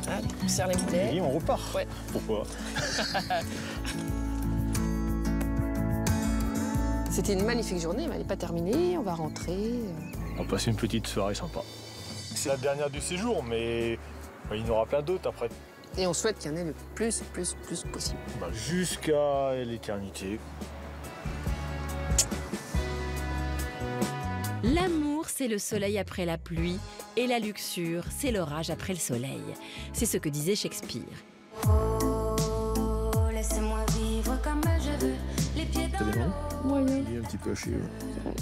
Allez, on serre les bouteilles. Et on repart. Ouais. Pourquoi? C'était une magnifique journée, mais elle n'est pas terminée. On va rentrer. On va passer une petite soirée sympa. C'est la dernière du séjour, mais il y en aura plein d'autres après. Et on souhaite qu'il y en ait le plus possible. Jusqu'à l'éternité. L'amour, c'est le soleil après la pluie, et la luxure, c'est l'orage après le soleil. C'est ce que disait Shakespeare. Oh, laissez-moi vivre comme je veux, les pieds dans l'eau. Moyen. Il est un petit peu haché.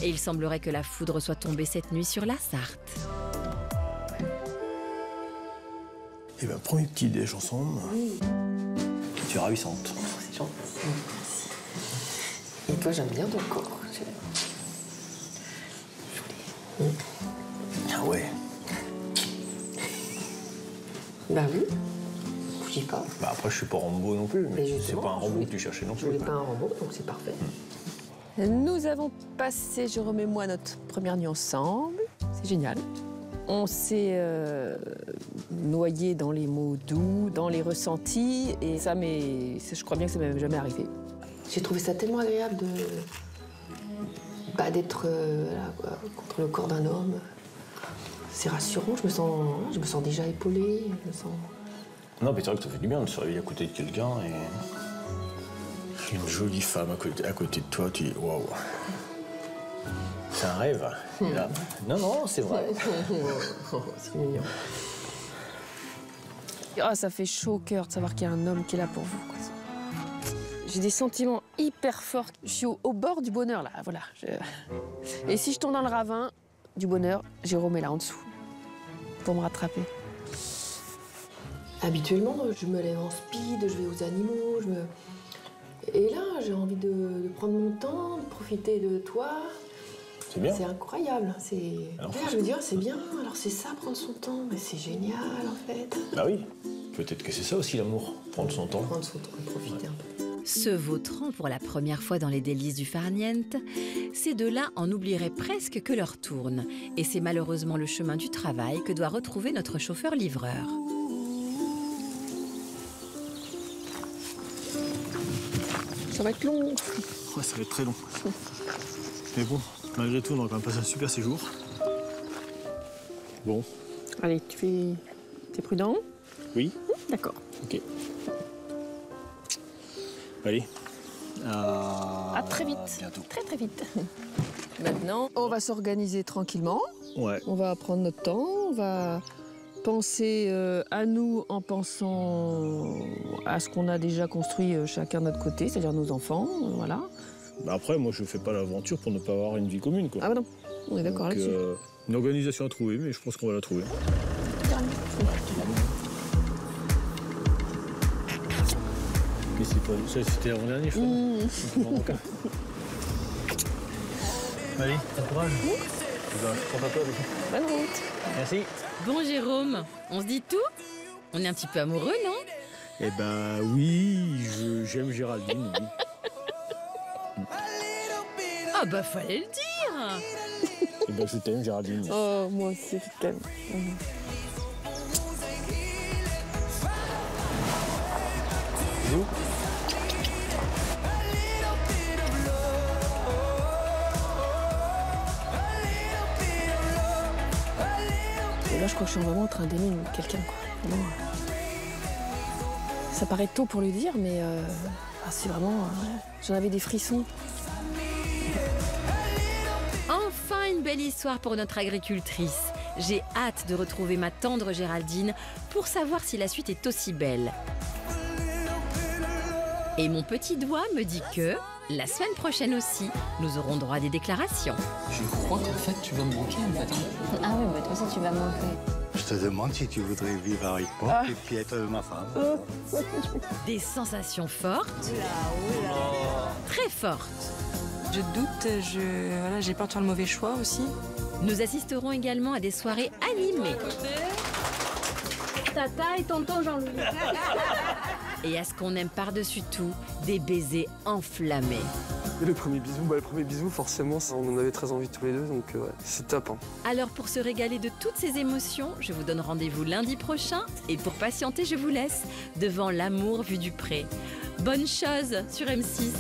Et il semblerait que la foudre soit tombée cette nuit sur la Sarthe. Eh bien, premier petit déj ensemble. Oui. Tu es ravissante. C'est gentil. Merci. Et toi, j'aime bien ton corps. Joli. Ah ouais. Bah oui. Bougez pas. Bah après, je suis pas Rambo non plus, mais c'est pas un Rambo que tu cherchais non plus. Je voulais pas un Rambo, donc c'est parfait. Nous avons passé, Jérôme et moi, notre première nuit ensemble. C'est génial. On s'est noyé dans les mots doux, dans les ressentis, et ça, je crois bien que ça m'est jamais arrivé. J'ai trouvé ça tellement agréable d'être contre le corps d'un homme. C'est rassurant, je me sens déjà épaulée. Non, mais c'est vrai que ça fait du bien de se réveiller à côté de quelqu'un et une jolie femme à côté de toi, tu dis waouh. C'est un rêve. Là. Non, c'est vrai. C'est mignon. Oh, ça fait chaud au cœur de savoir qu'il y a un homme qui est là pour vous. J'ai des sentiments hyper forts. Je suis au bord du bonheur, là, voilà. Et si je tombe dans le ravin du bonheur, Jérôme est là en dessous pour me rattraper. Habituellement, je me lève en speed, je vais aux animaux, Et là, j'ai envie de prendre mon temps, de profiter de toi. C'est bien. C'est incroyable. Je me dis, c'est bien, alors c'est ça, prendre son temps. Mais c'est génial, en fait. Bah oui, peut-être que c'est ça aussi l'amour, prendre son temps. Prendre son temps, profiter un peu. Se vautrant pour la première fois dans les délices du farniente, ces deux-là en oublieraient presque que l'heure tourne. Et c'est malheureusement le chemin du travail que doit retrouver notre chauffeur-livreur. Ça va être long. Ouais, ça va être très long. Mais bon, malgré tout, on a quand même passé un super séjour. Bon. Allez, t'es prudent? Oui. D'accord. Ok. Allez. À très vite. Bientôt. Très vite. Maintenant, on va s'organiser tranquillement. Ouais. On va prendre notre temps. On va penser à nous en pensant à ce qu'on a déjà construit chacun de notre côté, c'est-à-dire nos enfants, voilà. Bah après, moi, je fais pas l'aventure pour ne pas avoir une vie commune, quoi. Ah bah non, on est d'accord là-dessus. Une organisation à trouver, mais je pense qu'on va la trouver. Ça, c'était l'avant-dernier, je crois. Allez, bon courage. Je compte à toi, Bonne route. Merci. Bon, Jérôme, on se dit tout? On est un petit peu amoureux, non? Eh ben oui, j'aime Géraldine, oui. Ah bah fallait le dire. Eh ben je t'aime, Géraldine. Oh, moi aussi, je t'aime. Bisous. Et là, je crois que je suis vraiment en train d'aimer quelqu'un, quoi. Vraiment. Ça paraît tôt pour le dire, mais c'est vraiment... j'en avais des frissons. Enfin une belle histoire pour notre agricultrice. J'ai hâte de retrouver ma tendre Géraldine pour savoir si la suite est aussi belle. Et mon petit doigt me dit que, la semaine prochaine aussi, nous aurons droit à des déclarations. Je crois qu'en fait, tu vas me manquer, en fait. Ah oui, bah toi aussi, tu vas me manquer. Je te demande si tu voudrais vivre avec moi et puis être ma femme. Des sensations fortes, très fortes. Je doute, j'ai peur de faire le mauvais choix aussi. Nous assisterons également à des soirées animées. Tata et tonton Jean-Louis. Et à ce qu'on aime par-dessus tout, des baisers enflammés. Et le premier bisou, forcément, on en avait très envie tous les deux, donc ouais, c'est top. Hein. Alors pour se régaler de toutes ces émotions, je vous donne rendez-vous lundi prochain. Et pour patienter, je vous laisse devant l'amour vu du pré. Bonne chose sur M6.